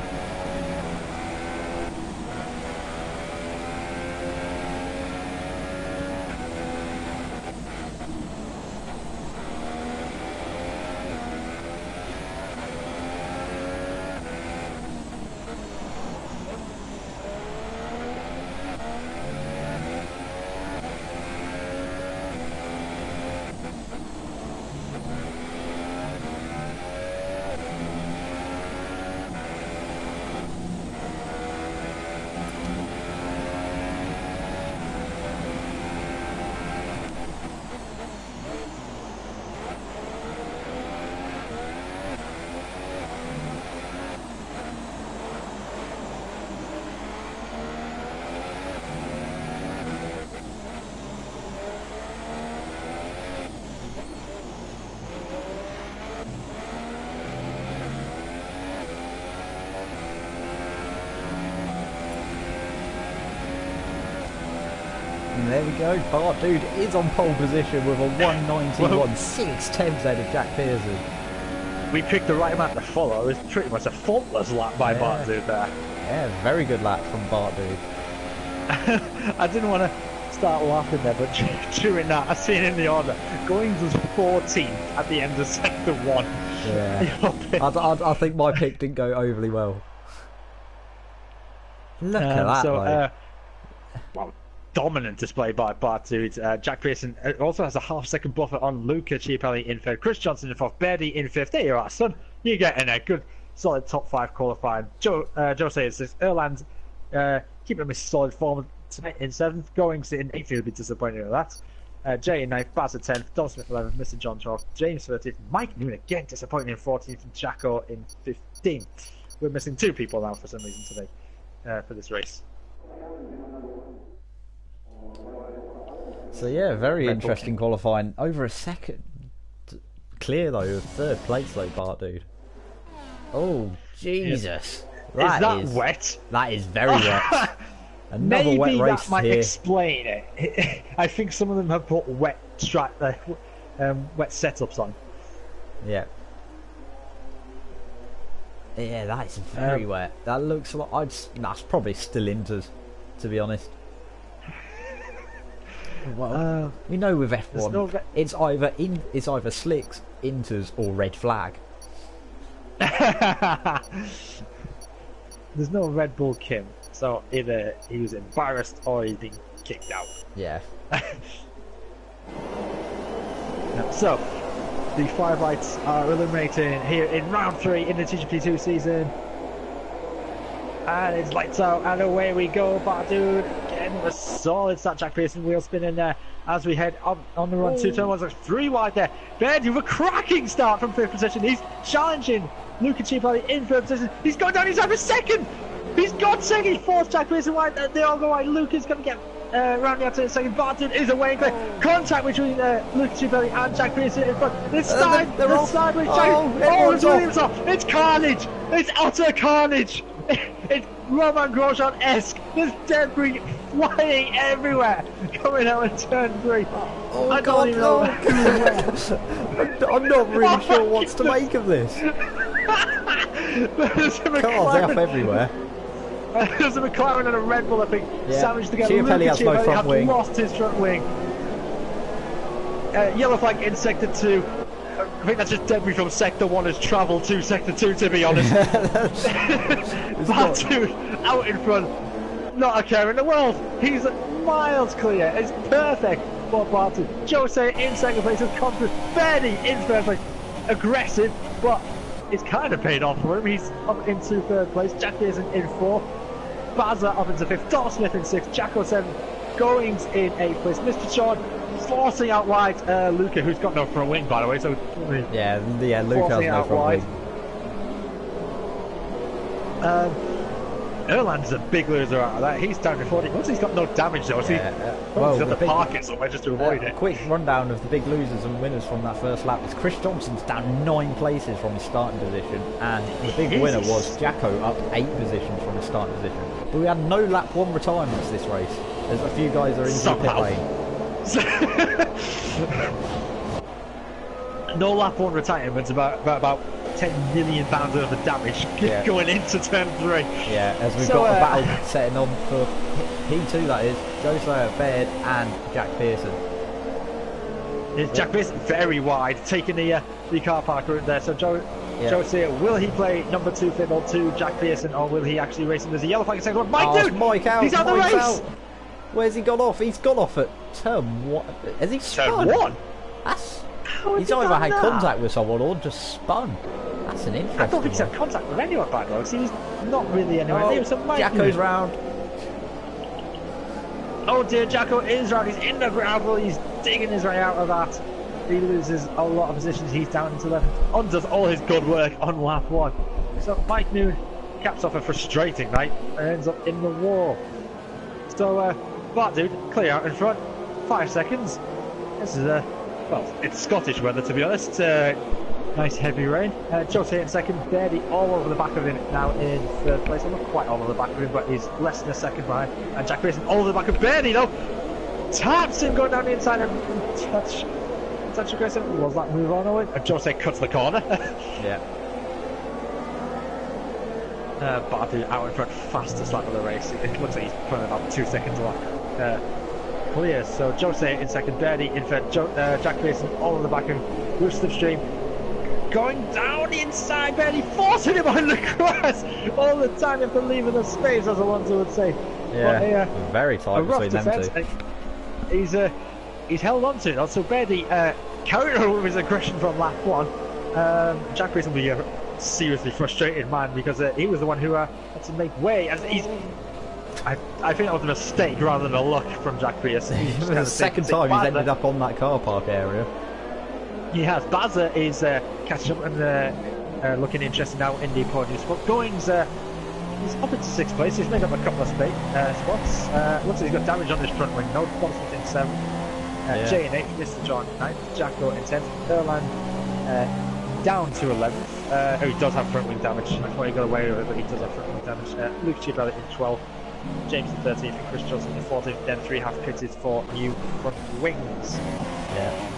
And there we go. Bart Dude is on pole position with a 191, 6 tenths ahead of Jack Pearson. We picked the right man to follow. It's pretty much a faultless lap by Bart Dude there. Yeah, very good lap from Bart Dude. I didn't want to start laughing there, but during that, I seen in the order, Goings was 14th at the end of sector 1. Yeah. I think my pick didn't go overly well. Look at that, well, dominant display by Bart Dude. Jack Pearson also has a half-second buffer on Luca Chiapelli in third, Chris Johnson in fourth, Birdie in fifth. There you are, son. You're getting a good, solid top 5 qualifying. Joe says this. Erland keeping up his solid form tonight in 7th. Goings in 8th, he'll be disappointed with that. Jay in 9th, Baz at 10th, Dom Smith 11th, Mr. John 12th, James 13th, Mike Noon again disappointing in 14th, and Jacko in 15th. We're missing 2 people now for some reason today for this race. So yeah, very interesting qualifying. Over a second clear though, of 3rd place though, Bart Dude. Oh Jesus! Is that wet? That is very wet. Another Maybe wet race that might here. explain it. I think some of them have put wet setups on. Yeah. Yeah, that is very wet. That looks like that's probably still inters, to be honest. Well, you know with F1, it's either slicks, inters, or red flag. There's no Red Bull Kim, so either he was embarrassed or he's been kicked out. Yeah. So, the 5 lights are illuminating here in round 3 in the TGP2 season. And it's lights out, and away we go. Bart Dude again with a solid start. Jack Pearson wheel spinning there as we head on the run. 2 turn ones, 3 wide there. Birdie with a cracking start from 5th position. He's challenging Luca Chiapelli in 3rd position. He's gone down, he's over 2nd. He's got 2nd. He forced Jack Pearson wide. They all go wide. Luca's going to get rounding out to the 2nd. Bart Dude is away. Contact between Luca Chiapelli and Jack Pearson in front. This side, this side with Jack. It's Williams off. It's carnage. It's utter carnage. It's Roman Grosjean-esque. There's debris flying everywhere coming out of turn 3. I don't even know. I'm not really sure what to make of this. There's a cars off everywhere. There's a McLaren and a Red Bull, I think, sandwiched together. Chiapelli has no front wing. Lost his front wing. Yellow flag in sector 2. I think that's just debris from sector 1 has travelled to sector 2, to be honest. Bart Dude out in front, not a care in the world. He's miles clear. It's perfect for Bart Dude. Jose in 2nd place is confident. Birdie in 3rd place, aggressive, but it's kind of paid off for him. He's up into 3rd place. Jack Pearson in 4th. Bazza up into 5th. Dom Smith in 6th. Jacko 7th. Goings in 8th place. Mr. Sean forcing out wide Luca, who's got no front wing, by the way. So yeah, Luca has no front wing. Erland's a big loser out of that. He's down to 40. Once he's got no damage though, he's got to park it somewhere just to avoid it. Quick rundown of the big losers and winners from that first lap is Chris Johnson's down 9 places from his starting position, and the big winner was Jacko up 8 positions from his starting position. But we had no lap 1 retirements this race. There's a few guys that are in the pit lane. No lap 1 retirements, about £10 million worth of damage going into turn 3. Yeah, as we've got a battle setting on for P2, that is Jose Baird and Jack Pearson. Jack Pearson very wide, taking the car park route there. So Jose, will he play number 2 fiddle to Jack Pearson, or will he actually race him? There's a yellow flag in second one. Mike out. He's out the race. Out. Where's he gone off? He's gone off at turn 1. Has he spun? Turn 1? He's either had contact with someone or just spun. That's an interesting I don't think he's had contact with anyone, by the way. He's not really anywhere near. So Jacko's round. Oh dear, Jacko is round. He's in the gravel. He's digging his way out of that. He loses a lot of positions. He's down into 11th. Undoes all his good work on lap 1. So Mike Noon caps off a frustrating night and ends up in the wall. So Bart Dude clear out in front. 5 seconds. This is well, it's Scottish weather, to be honest. Nice heavy rain. Jose in 2nd. Birdie all over the back of him now in 3rd place. Well, not quite all over the back of him, but he's less than a second behind. And Jack Pearson all over the back of Birdie though. taps him going down the inside and touch aggressive. Was that move on away? And Jose cuts the corner. Yeah. Bardu out in front, fastest lap of the race. It looks like he's putting about 2 seconds lap. Clear. So Jose in second, Birdie in third, Jack Pearson all in the back of Blue Slipstream. Going down the inside, Birdie forcing him on the grass all the time after leaving the space, as the ones who would say. Yeah, very tight between them two. He's held on to it. So Birdie carried on with his aggression from lap 1. Jack Pearson will be a seriously frustrated man because he was the one who had to make way. As I think that was a mistake rather than a luck from Jack Pearson. The second time he's ended up on that car park area. He has. Bazza is catching up and looking interesting now in the podium spot. Goings, he's up into 6th place. He's made up a couple of spots. Looks like he's got damage on his front wing. No, Boston's in 7th. Jay in 8th. Mr. John 9th. Jacko in 10th. Erland down to 11th. Oh, he does have front wing damage. I thought he got away with it, but he does have front wing damage. Luke Chibella in 12th. James in 13th and Chris Johnson in 14th. Then 3 half pitted for new front wings. Yeah.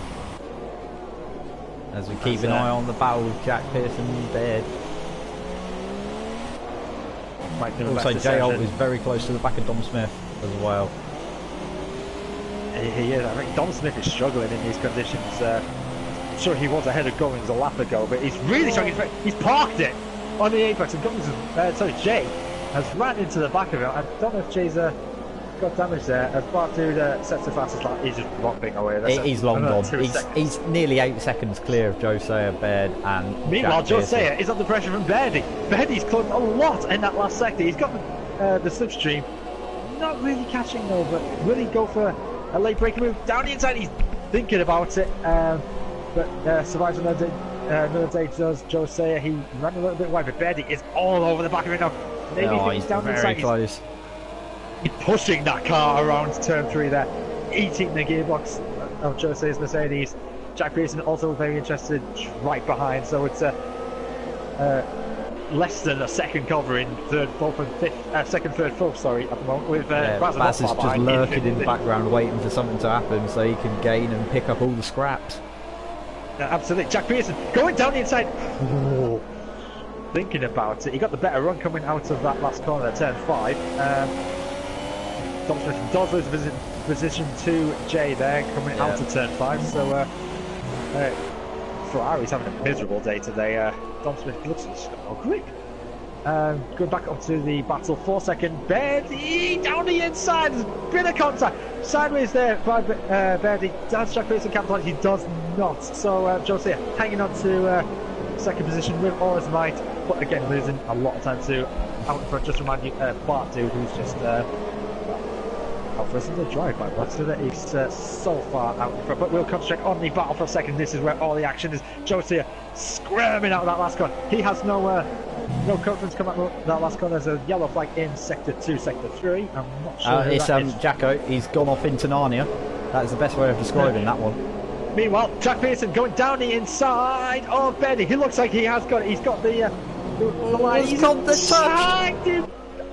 As we keep an eye on the battle with Jack Pearson and Baird. Also, J Holt is very close to the back of Dom Smith as well. He is. I think Dom Smith is struggling in these conditions. I'm sure he was ahead of Goings a lap ago, but he's really struggling. He's parked it on the apex, and Goings, Jay has ran into the back of it. I don't know if Jay's got damage there. As Bartuda sets the fastest lap, he's just romping away. He's long gone. He's nearly 8 seconds clear of Josiah, Baird, and meanwhile, Josiah is under pressure from Birdie. Birdie's climbed a lot in that last sector. He's got the slipstream. Not really catching though, but will he go for a late breaking move down the inside? He's thinking about it, but survives another day. Does Josiah? He ran a little bit wide, but Birdie is all over the back of it now. Maybe he's down the inside. Close. He's pushing that car around turn 3 there, eating the gearbox of Jose's Mercedes. Jack Pearson also very interested right behind, so it's less than a second cover in third, fourth and fifth, second, third, fourth, sorry, at the moment, with Baz is just lurking in the background waiting for something to happen so he can gain and pick up all the scraps. Absolutely. Jack Pearson going down the inside. Ooh. Thinking about it, he got the better run coming out of that last corner at turn 5. Dom Smith does lose position to Jay there coming out of turn 5, so Ferrari's having a miserable day today. Dom Smith looks like he's got no grip. Going back up to the battle, 4 second. Birdie down the inside, there's a bit of contact. Sideways there by Birdie. Does Jack Pearson capitalize? He does not. So Jose hanging on to second position with all his might, but again losing a lot of time to out in front. Just remind you, Bartu, who's just out for another drive by Bartu. He's so far out in front, but we'll concentrate on the battle for a second. This is where all the action is. Jose squirming out of that last corner. He has no confidence come out of that last corner. There's a yellow flag in sector 2, sector 3. I'm not sure who it's that is. Jacko. He's gone off into Narnia. That is the best way of describing that one. Meanwhile, Jack Pearson going down the inside of Benny. He looks like he has got it. He's got the line. He's got the touch.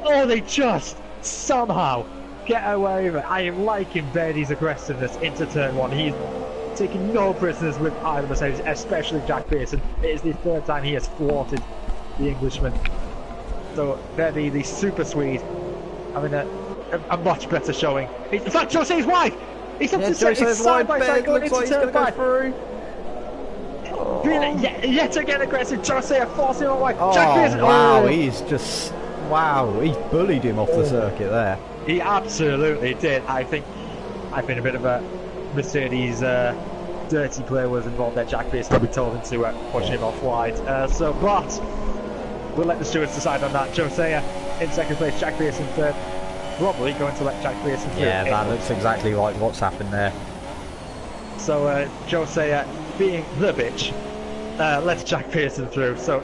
Oh, they just somehow get away with it. I am liking Benny's aggressiveness into turn 1. He's taking no prisoners with either Mercedes, especially Jack Pearson. It is the 3rd time he has thwarted the Englishman. So Benny, the super Swede, having a much better showing. In fact, Jose's wide. He's up to side by side going into turn 5. Yet again aggressive. Jose forcing on wide. Jack Pearson. Wow, he's just he's bullied him off the circuit there. He absolutely did. I think a bit of a Mercedes dirty player was involved there. Jack Pearson, we told him to push him off wide. But we'll let the stewards decide on that. Jose in second place. Jack Pearson third. Probably going to let Jack Pearson through. Yeah, that looks exactly like what's happened there. So Jose being the bitch lets Jack Pearson through. So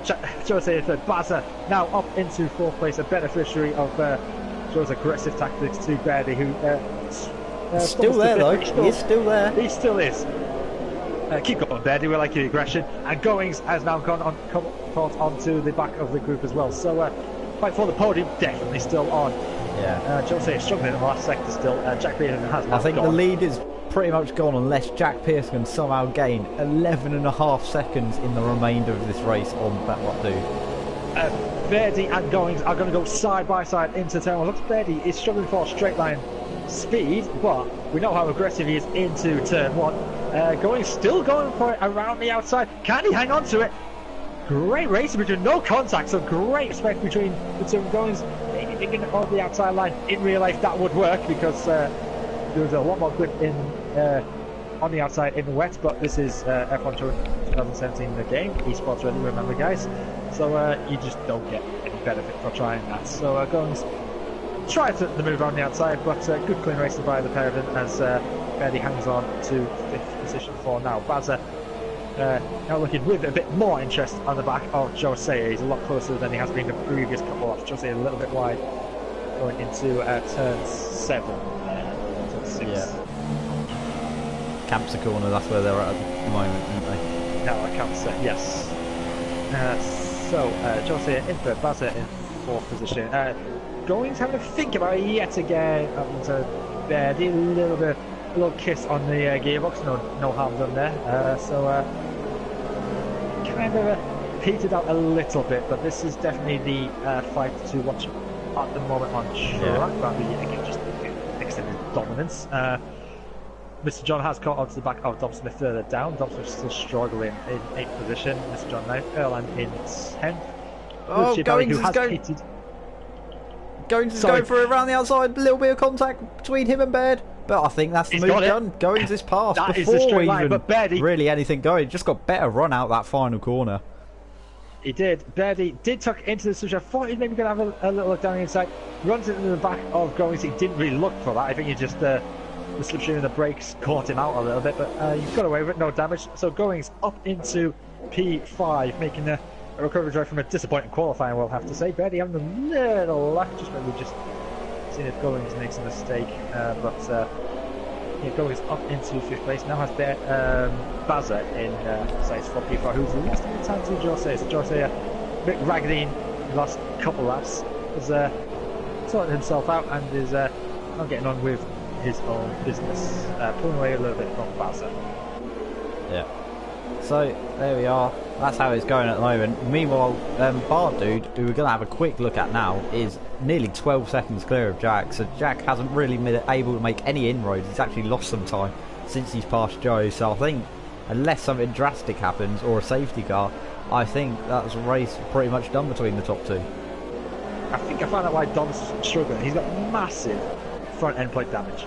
Jose third. Baza now up into 4th place, a beneficiary of Joe's aggressive tactics to Birdie, who still there though. He's still there. He still is. Keep going, Birdie. We like your aggression. And Goings has now caught onto the back of the group as well. So fight for the podium definitely still on. Yeah. Jose is struggling in the last sector still. Jack Pearson has now I think gone. the lead is pretty much gone unless Jack Pearson can somehow gain 11.5 seconds in the remainder of this race on Batwat. Verdi and Goings are going to go side by side into turn one. Looks Verdi is struggling for straight line speed, but we know how aggressive he is into turn one. Goings still going for it around the outside. Can he hang on to it? Great racing between no contact, so great respect between the two. Goings maybe thinking of the outside line. In real life, that would work because there was a lot more grip in on the outside in the wet. But this is F1 Tour 2017 the game. Esports ready, remember, guys. So you just don't get any benefit for trying that. So Goings tried the move around the outside, but good clean racing by the pair of them as Verdi hangs on to 5th position for now. Baza now looking with a bit more interest on the back of Jose. He's a lot closer than he has been the previous couple of. Jose a little bit wide going into turn 7. Turn 6. Yeah. Camp's the corner, that's where they're at the moment, aren't they? No, I can't say. Yes. So Jose in 3rd, Baza in 4th position. Going to have a think about it yet again. Up into Verdi, a little kiss on the gearbox. No harm done there. Kind of petered out a little bit, but this is definitely the fight to watch at the moment on track. But again, just extended dominance. Mr. John has caught onto the back of Dom Smith further down. Dom Smith still struggling in 8th position. Mr. John 9th, Erland in 10th. Oh, Goings is going. Goings is going for it around the outside. A little bit of contact between him and Baird. But I think that's the move done. Goings is past that before is the straight even line, but Baird, really anything going. Just got better run out that final corner. He did. Verdi did tuck into the switch. I thought he maybe going to have a little look down the inside. Runs into the back of Goings. He didn't really look for that. I think he just the slipstream in the brakes caught him out a little bit, but he got away with it, no damage. So Goings up into P5, making a recovery drive from a disappointing qualifying, we'll have to say. Verdi having a little luck, just maybe just seeing if Goings makes a mistake, but yeah, Goings up into 5th place. Now has Baza in sights for P4, who's lost a bit of time to Jose. So Jose a bit raggedy in the last couple laps, has sorted himself out and is not getting on with his own business, pulling away a little bit from Baza. Yeah. So there we are. That's how it's going at the moment. Meanwhile, Bart Dude, who we're going to have a quick look at now, is nearly 12 seconds clear of Jack. So Jack hasn't really been able to make any inroads. He's actually lost some time since he's passed Joe. So I think unless something drastic happens or a safety car, I think that's a race pretty much done between the top two. I think I found out why Dom's struggling. He's got massive front end plate damage.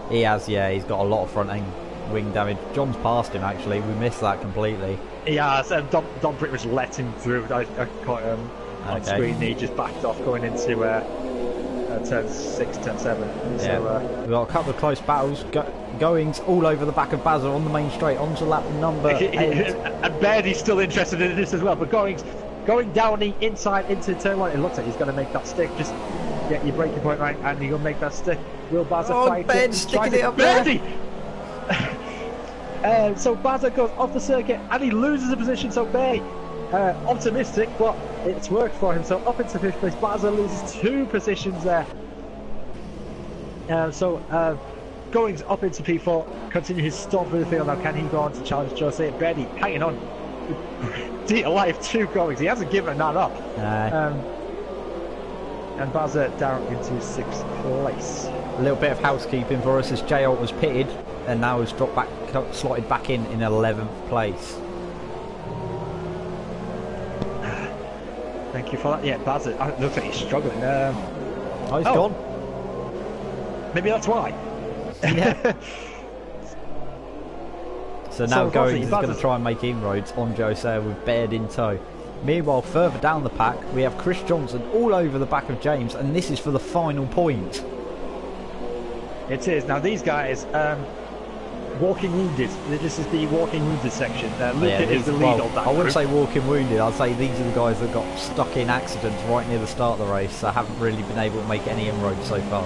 He has, yeah. He's got a lot of front end wing damage. John's passed him actually. We missed that completely. Yeah, so Dom pretty much let him through. I caught him on screen. He just backed off going into turn 6, turn 7. Yeah. So, we've got a couple of close battles. Goings all over the back of Baza on the main straight onto lap number 8. And Bairdy's still interested in this as well. But going down the inside into turn 1, it looks like he's going to make that stick. Just get your braking point right, and he'll make that stick. Will Baza fight it? Sticking it up there. So Baza goes off the circuit and he loses a position. So Bay, optimistic, but it's worked for him. So up into 5th place, Baza loses 2 positions there. Goings up into P4, continue his storm through the field. Now can he go on to challenge Jose? Betty hanging on dear life to Goings. He hasn't given that up. And Baza down into 6th place. A little bit of housekeeping for us as J Alt was pitted and now has dropped back, slotted back in 11th place. Thank you for that. Yeah, Baza, it looks like he's struggling. He's gone. Maybe that's why. Yeah. So now Goings is going to try and make inroads on Jose with Baird in tow. Meanwhile, further down the pack, we have Chris Johnson all over the back of James, and this is for the final point. It is. Now these guys, walking wounded. This is the walking wounded section. Luca is the lead of that. I wouldn't say walking wounded. I'd say these are the guys that got stuck in accidents right near the start of the race, so haven't really been able to make any inroads so far.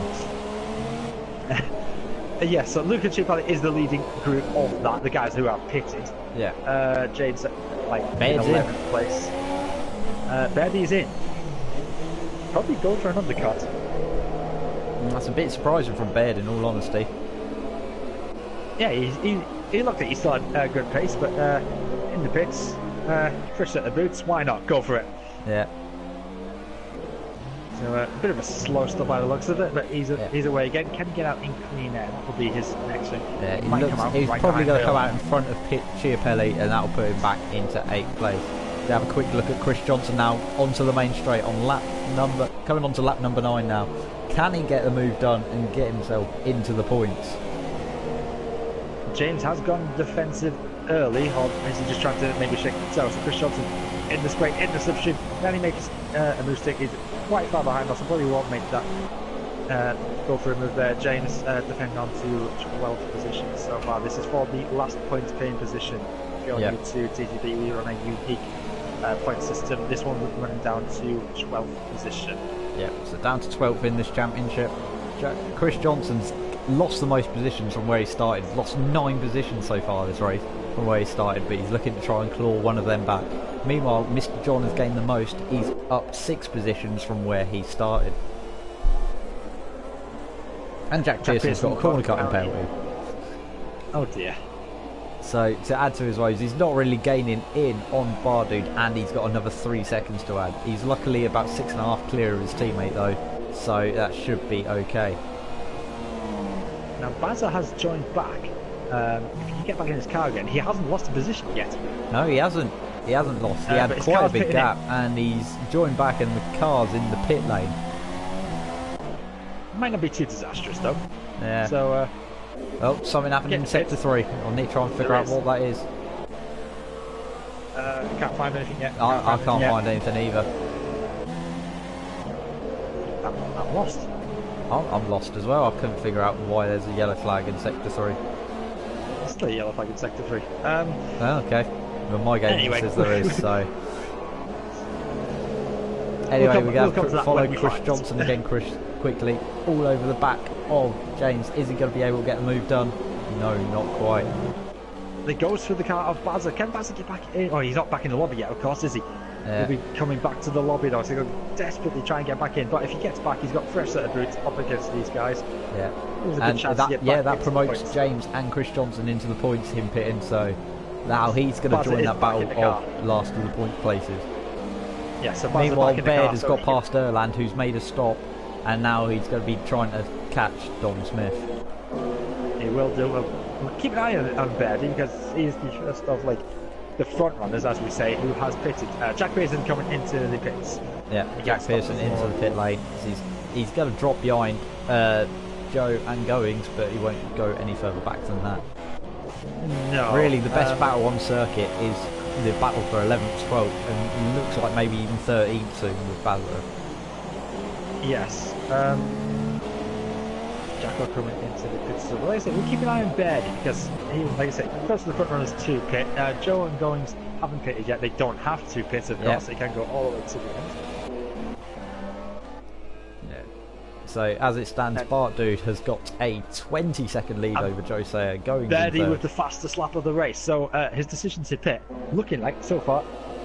Yes, so Luca Cipollone is the leading group of that. The guys who are pitted. Yeah. Jade's like Baird's in 11th place. Bairdy's in. Probably go for an undercut. That's a bit surprising from Baird, in all honesty. Yeah, he looked like he still had a good pace, but in the pits, fresh set of boots, why not? Go for it. Yeah. So a bit of a slow stop by the looks of it, but he's away again. Can he get out in clean air? That will be his next thing. Yeah, he's probably going to come out in front of Chiapelli, and that will put him back into 8th place. We have a quick look at Chris Johnson now onto the main straight on coming onto lap number 9 now. Can he get the move done and get himself into the points? James has gone defensive early, or is he just trying to maybe shake himself? So Chris Johnson in the straight, in the slipstream. Then he makes a move stick. He's quite far behind us, so probably won't make that go for a move there. James defending on to 12th position so far. This is for the last points paying position. If you're new to TTP, we run a unique point system. This one would run down to 12th position. Yeah, so down to 12th in this championship. Chris Johnson's lost the most positions from where he started. Lost 9 positions so far this race from where he started, but he's looking to try and claw one of them back. Meanwhile, Mr. John has gained the most. He's up 6 positions from where he started. And Jack Pearson's got a corner cutting penalty. Oh dear. So to add to his woes, he's not really gaining in on Bardude, and he's got another 3 seconds to add. He's luckily about 6.5 clear of his teammate though, so that should be okay. Now Bazza has joined back. If he can get back in his car again, he hasn't lost a position yet. No, he hasn't. He hasn't lost. He had quite a big gap, and he's joined back, and the car's in the pit lane. Might not be too disastrous though. Yeah. So. Well, something happened in sector 3. I'll need to try and figure out what that is. Can't find anything yet. I can't find anything either. I'm lost. I'm lost as well. I couldn't figure out why there's a yellow flag in sector 3. There's still a yellow flag in sector 3. Oh, okay. Well, my game says there is, so. Anyway, we got to follow Chris Johnson again, quickly, all over the back of James. Is he going to be able to get the move done? No, not quite. He goes through the car of Bazza. Can Bazza get back in? Oh, he's not back in the lobby yet, of course, is he? Yeah. He'll be coming back to the lobby though, so he'll desperately try and get back in. But if he gets back, he's got a fresh set of boots up against these guys. Yeah, and that promotes James and Chris Johnson into the points, him pitting. So now he's going to join that battle of last of the point places. Yeah, so meanwhile, Baird has got past Erland, who's made a stop, and now he's going to be trying to catch Dom Smith. He will do. We'll keep an eye on Baird because he's the first of the front runners, as we say, who has pitted. Jack Pearson coming into the pits. Yeah, Jack Pearson into the pit lane. He's going to drop behind Joe and Goings, but he won't go any further back than that. No. Really, the best battle on circuit is the battle for 11th, 12th, and it looks like maybe even 13th soon with Basler. Yes. Jacko coming into the pits. So, like I said, we'll keep an eye on Baird because he, like I said, close to the front runners to pit. Joe and Goings haven't pitted yet. They don't have to pit, of course. They can go all the way to the end. Yeah. So as it stands, Bart Dude has got a 20-second lead over Joe Sayer. Birdie with the fastest lap of the race. So his decision to pit, looking like so far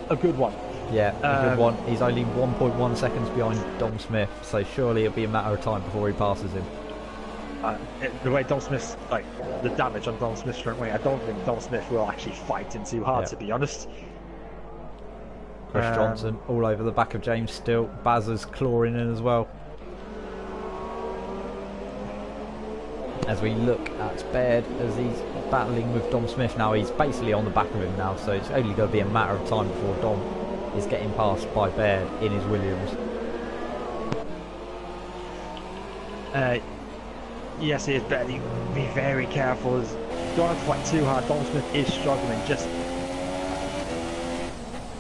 a good one. Yeah, a good one. He's only 1.1 seconds behind Dom Smith, so surely it'll be a matter of time before he passes him. The way Dom Smith's, the damage on Dom Smith's front wing, I don't think Dom Smith will actually fight him too hard, to be honest. Chris Johnson all over the back of James still. Bazza's clawing in as well. As we look at Baird as he's battling with Dom Smith now, he's basically on the back of him now, so it's only going to be a matter of time before Dom is getting passed by Baird in his Williams. Yes, he is better. Be very careful. Don't have to fight too hard. Dom Smith is struggling. Just.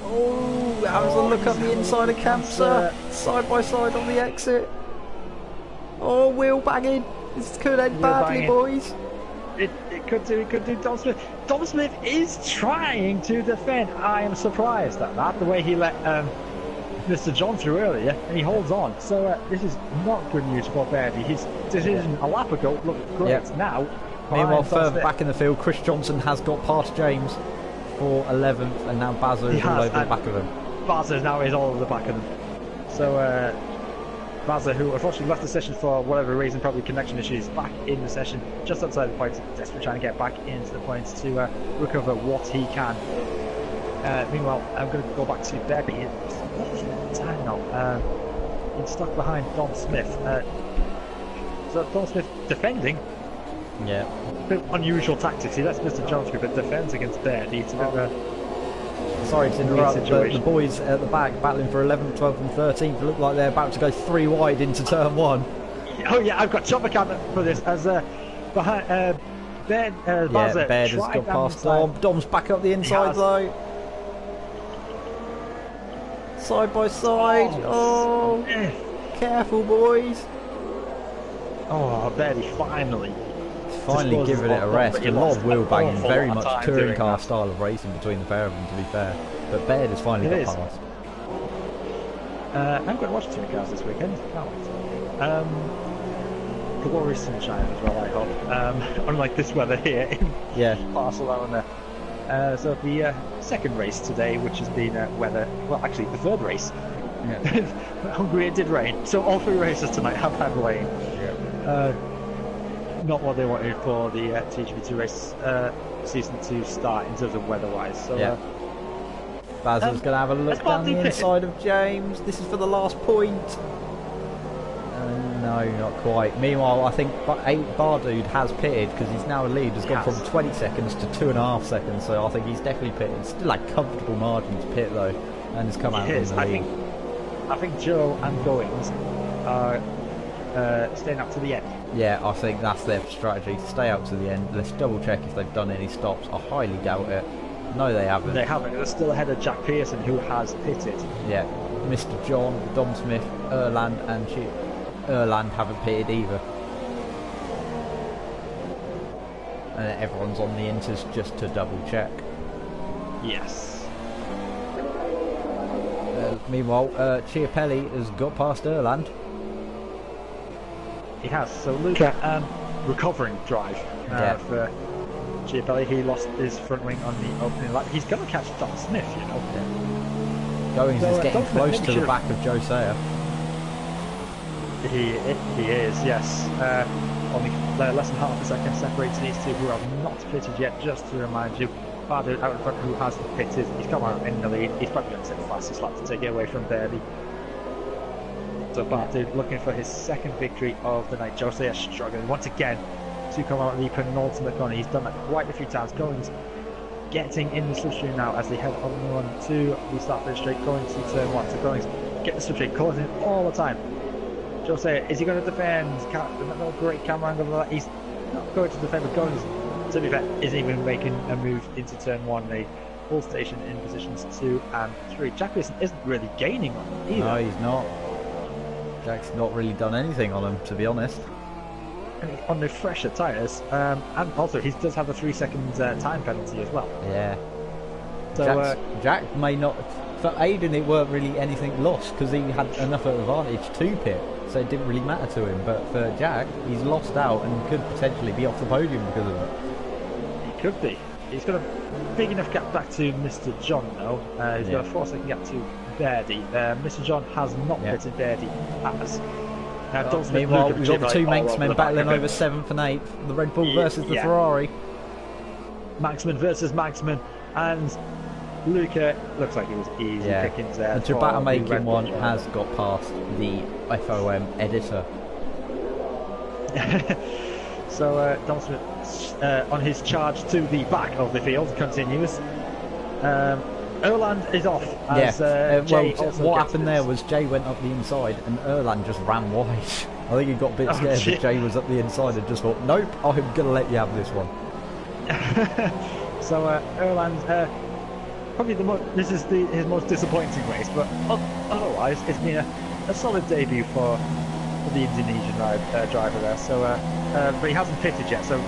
Oh, that was a look up the inside of Campser. Side by side on the exit. Oh, wheel banging. This could end badly, boys. It could do. It could do. Dom Smith. Dom Smith is trying to defend. I am surprised at that. The way he let Mr. John through earlier, and he holds on. So this is not good news for Bairdy. His decision a lap ago looked great. Now, meanwhile, further back in the field, Chris Johnson has got past James for 11th, and now Bazza is all over the back of him. Bazza now is all over the back of them. So Baza, who unfortunately left the session for whatever reason, probably connection issues, back in the session, just outside the points, desperately trying to get back into the points to recover what he can. Meanwhile, I'm going to go back to Berby. What is the time now? He's stuck behind Dom Smith. So Dom Smith defending. Yeah. A bit unusual tactics. He lets Mr. Jones go, but defends against Berby. It's a bit of a... Sorry to interrupt, but the boys at the back battling for 11th, 12th and 13th look like they're about to go 3 wide into turn 1. Oh yeah, I've got chopper cam for this as behind Baird has got past Dom. Dom's back up the inside though. Side by side. Oh, careful boys. Oh, Berdy finally giving it a rest. A lot of wheel banging, very much touring car style of racing between the pair of them, to be fair. But Baird has finally got past. I'm going to watch touring cars this weekend. Can't wait. Glorious sunshine as well, I hope. Unlike this weather here in Barcelona. So the second race today, which has been well, actually the third race. Yeah. Hungary, it did rain, so all 3 races tonight have had rain. Yeah. Not what they wanted for the TGP2 race season to start in terms of weather-wise. So, Basil's going to have a look down the inside of James. This is for the last point. No, not quite. Meanwhile, I think Bardude has pitted because he's now a lead. Has gone from 20 seconds to 2.5 seconds. So I think he's definitely pitted. Still like comfortable margin to pit though, and has come out in the lead. I think Joe and Goings are staying up to the end. Yeah, I think that's their strategy, to stay out to the end. Let's double check if they've done any stops. I highly doubt it. No, they haven't. They haven't. They're still ahead of Jack Pearson, who has pitted. Yeah, Mr. John, Dom Smith, Erland and Erland haven't pitted either. And everyone's on the inters just to double check. Yes. Meanwhile, Chiapelli has got past Erland. He has. So Luca, recovering drive for Chiapelli. He lost his front wing on the opening lap. He's going to catch Dom Smith, you know. Yeah. Goings is getting close to the back of Joe Sayer. He is, yes. Only less than half a second separates these two who have not pitted yet. Just to remind you, Bardu out in front who hasn't pitted. He's come out in the lead. He's probably going to take the fastest lap to take it away from Berby. So Bardu looking for his second victory of the night. Jose is struggling once again to come out in the penultimate corner. He's done that quite a few times. Goings getting in the slipstream now as they head on to the start finish straight, going to turn 1. So Goings get the slipstream, causing all the time. Jose, is he going to defend? No great camera angle of that. He's not going to defend, but Goings, to be fair, isn't even making a move into turn 1. They full station in positions 2 and 3. Jack Pearson isn't really gaining on him either. No, he's not. Jack's not really done anything on him, to be honest. And on the fresher tyres, and also he does have a 3-second time penalty as well. Yeah. So Jack may not. For Aiden, it weren't really anything lost because he had enough advantage to pit, so it didn't really matter to him. But for Jack, he's lost out and could potentially be off the podium because of it. He could be. He's got a big enough gap back to Mr. John though. He's got a 4-second gap to Berdy. Mr. John has not pitted. Berdy has. Meanwhile, we've got the 2 Manxmen battling over 7th and 8th. The Red Bull versus the Ferrari. Manxman versus Manxman, and Luca looks like it was easy pickings there. The Ciabatta making one has got past the FOM editor. So Dom Smith on his charge to the back of the field continues. Erland is off. As, what happened there was Jay went up the inside and Erland just ran wide. I think he got a bit scared that Jay was up the inside and just thought, nope, I'm going to let you have this one. So Erland, probably this is his most disappointing race, but otherwise it's been a solid debut for the Indonesian driver there. So, but he hasn't pitted yet, so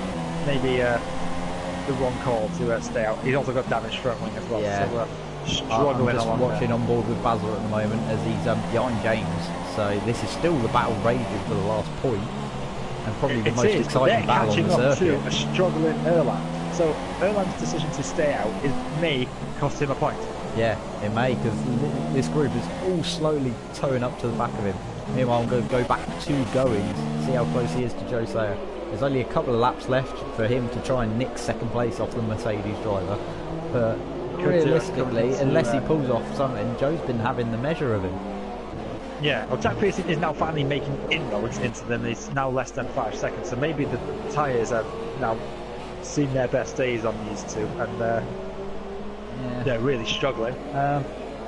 maybe the wrong call to stay out. He's also got damaged front wing as well. Yeah. So struggling I'm just watching on board with Basil at the moment as he's behind James. So this is still the battle raging for the last point, and probably the most exciting battle on the circuit. A struggling Erland. So Erland's decision to stay out may cost him a point. Yeah, it may, because this group is all slowly towing up to the back of him. Meanwhile, I'm going to go back 2 goings, see how close he is to Joe Sayer. There's only a couple of laps left for him to try and nick 2nd place off the Mercedes driver. But realistically, unless he pulls off something, Joe's been having the measure of him. Yeah, well, Jack Pearson is now finally making inroads into them. It's now less than 5 seconds, so maybe the tyres have now seen their best days on these two, and they're really struggling.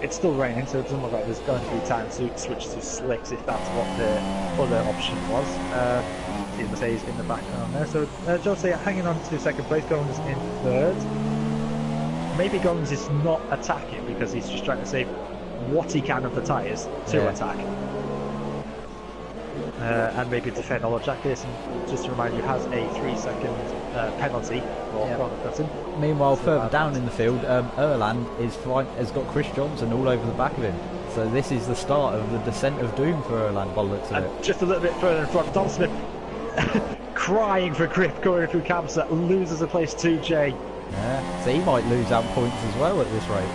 It's still raining, so it doesn't look like there's going to be time to switch to slicks if that's what the other option was. See the Mercedes in the background there. So Jose hanging on to 2nd place, Goins in 3rd. Maybe Goins is not attacking because he's just trying to save what he can of the tyres to attack. And maybe defend. Although Jack Pearson, just to remind you, has a 3-second penalty for corner cutting. Meanwhile, further down in the field, Erland has got Chris Johnson all over the back of him. So this is the start of the descent of doom for Erland by the looks of it. Just a little bit further in front, Dom Smith crying for grip going through Kamsa, loses a place to Jay. Yeah, so he might lose out points as well at this rate.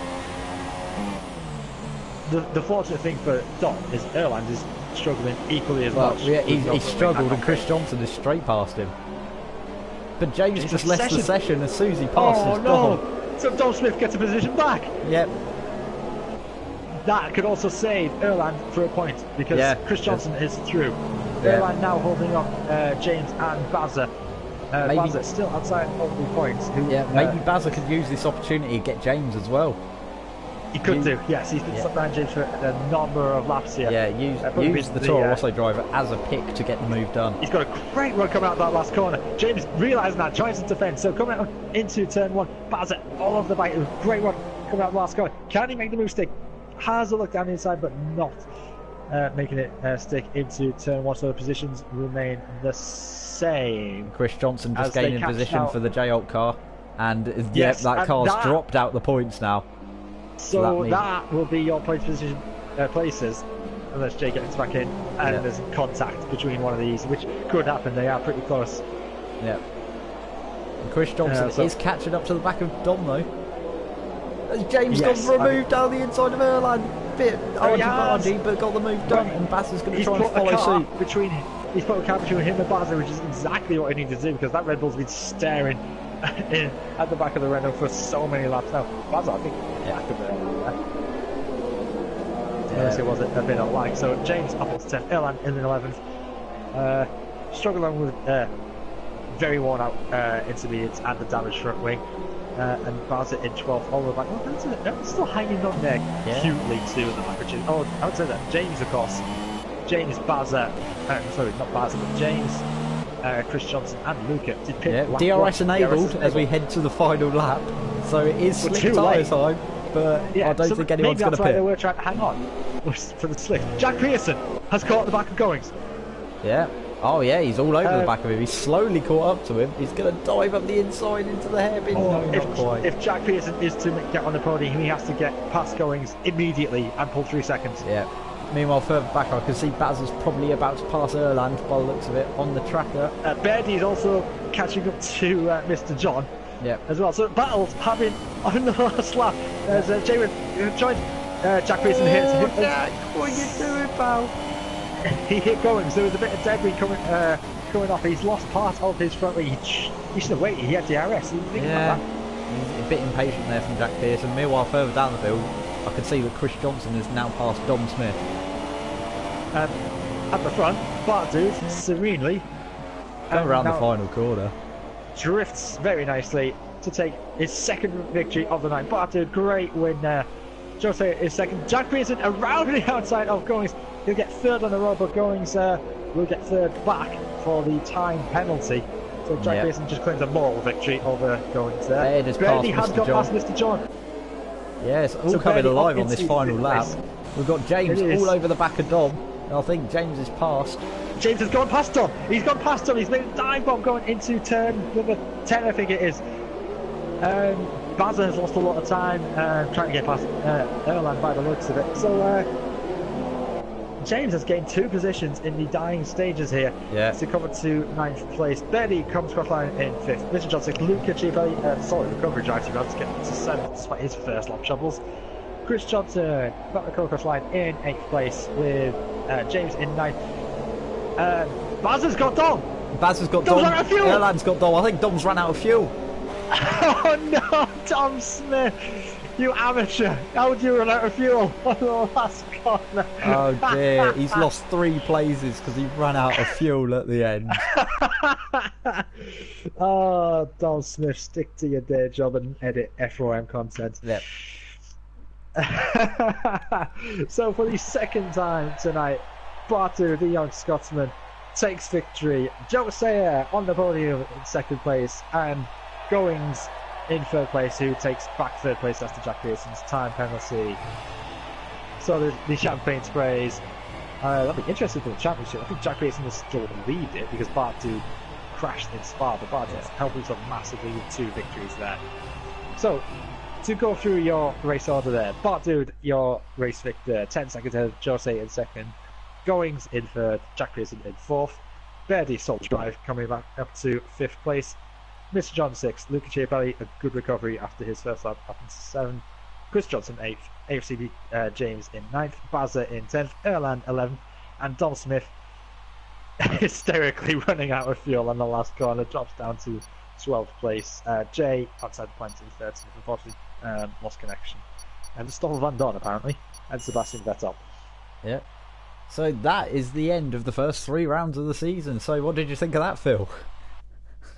The fortunate thing for Dom is Erland is struggling equally as much. Yeah, he's struggled, and Chris Johnson is straight past him. But James just left the session as soon as he passes Dom. So Dom Smith gets a position back. Yep. That could also save Erland for a point because Chris Johnson is through. Erland now holding up James and Bazza. Bazza still outside of the points. Maybe Bazza could use this opportunity to get James as well. He could do, yes. He's been stuck behind James for a number of laps here. Yeah, use the Toro Rosso driver as a pick to get the move done. He's got a great run coming out that last corner. James realising that, tries to defend. So coming out into turn 1, Bazza all over the bike. Great run coming out the last corner. Can he make the move stick? Has a look down the inside, but not making it stick into turn 1. So the positions remain the same. Chris Johnson just gaining position for the J-Alt car. And that car's dropped out the points now. So that will be your point position places, unless Jay gets back in and there's contact between one of these, which could happen. They are pretty close. Yeah. And Chris Johnson is catching up to the back of Dom though. As James got for a move down the inside of Erland, bit argy-bargy, but got the move done, and Bazza's going to try and follow suit. He's put a car between him and Bazza, which is exactly what he needed to do because that Red Bull's been staring at the back of the Renault for so many laps now. Bazza, I think, back of it was a bit alike. So James up to 10th, Erland in the 11th. Struggling with very worn out intermediates and the damaged front wing. And Bazza in 12th, all the way back. That's still hanging on there cutely too in the back. I would say that James, of course. James, Bazza, sorry, not Bazza, but James, Chris Johnson and Luca did pick DRS enabled as we head to the final lap. So it is slick tyre time, but I don't think anyone's going to pit. That's why they were trying to hang on for the slick. Jack Pearson has caught the back of Goings. Yeah. Oh yeah, he's all over the back of him. He's slowly caught up to him. He's going to dive up the inside into the hairpin. No, not quite. If Jack Pearson is to get on the podium, he has to get past Goings immediately and pull 3 seconds. Yeah. Meanwhile, further back, I can see Bazza's probably about to pass Erland by the looks of it on the tracker. Berdy is also catching up to Mr. John as well. So battles having on the last lap. There's Jaywin joined Jack Pearson here. Jack, what are you doing, pal? He hit Goings. There was a bit of debris coming off. He's lost part of his front wing. He should have waited. He had DRS. He didn't think about that. He's a bit impatient there from Jack Pearson. Meanwhile, further down the field, I can see that Chris Johnson has now passed Dom Smith. At the front, Bart Dude serenely going around the final corner. Drifts very nicely to take his 2nd victory of the night. Bart Dude, great win there. Jose is 2nd. Jack Pearson around the outside of Goings. He'll get 3rd on the road, but Goings will get 3rd back for the time penalty. So Jack Pearson just claims a moral victory over Goings there. Bernie has got past Mr. John. Yes, all coming alive on this final lap. We've got James all over the back of Dom. I think James is passed. James has gone past Dom. He's gone past Dom. He's made a dive bomb going into turn number 10, I think it is. Bazza has lost a lot of time trying to get past Erland by the looks of it. So James has gained 2 positions in the dying stages here to come to 9th place. Berdy comes across line in 5th. Mr. Johnson, Luca Civelli, solid recovery drive to be able to get to 7th despite his first lap troubles. Chris Johnson got the Coca line in 8th place with James in 9th. Baz has got Dom. Baz has got Dom's Dom. run out of fuel. Erland's got Dom. I think Dom's run out of fuel. Oh no, Tom Smith, you amateur! How would you run out of fuel on the last corner? Oh dear, he's lost 3 places because he ran out of fuel at the end. Oh, Tom Smith, stick to your day job and edit FOM content. Yep. So for the second time tonight, Bartu, the young Scotsman, takes victory. Joe Sayer on the podium in 2nd place, and Goings in 3rd place, who takes back 3rd place after Jack Pearson's time penalty. So the champagne sprays. That'll be interesting for the championship. I think Jack Pearson will still lead it because Bartu crashed in Spa, but Bartu's helped himself massively with 2 victories there. So, to go through your race order there, Bartu, your race victor, 10 seconds ahead of Jose in 2nd, Goings in 3rd, Jack Pearson in 4th, Birdie Salt Drive coming back up to 5th place, Mr. John 6th, Luca Chiapelli, a good recovery after his first lap up into 7th, Chris Johnson 8th, AFCB James in 9th, Bazza in 10th, Erland 11th, and Dom Smith hysterically running out of fuel on the last corner, drops down to 12th place. Jay outside the plant in 13th, unfortunately lost connection. And Stoffel Van Dorn apparently, and Sebastian Vettel. Yeah. So that is the end of the first 3 rounds of the season. So what did you think of that, Phil?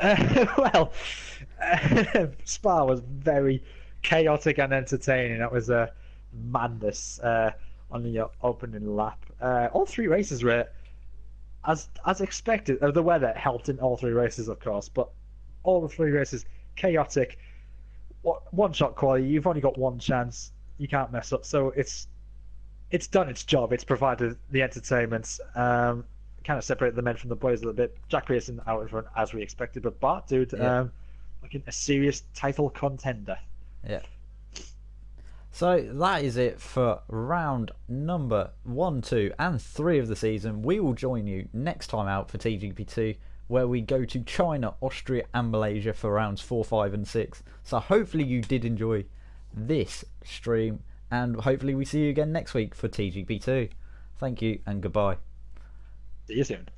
Well, Spa was very chaotic and entertaining. That was a madness on the opening lap. All 3 races were as expected. The weather helped in all 3 races, of course, but all the 3 races chaotic. One shot quality. You've only got 1 chance. You can't mess up. So it's done its job. It's provided the entertainment. Kind of separated the men from the boys a little bit. Jack Pearson out in front as we expected, but Bart, dude, looking a serious title contender. Yeah. So that is it for round number 1, 2, and 3 of the season. We will join you next time out for TGP2, where we go to China, Austria, and Malaysia for rounds 4, 5, and 6. So hopefully you did enjoy this stream, and hopefully we see you again next week for TGP2. Thank you and goodbye. See you soon.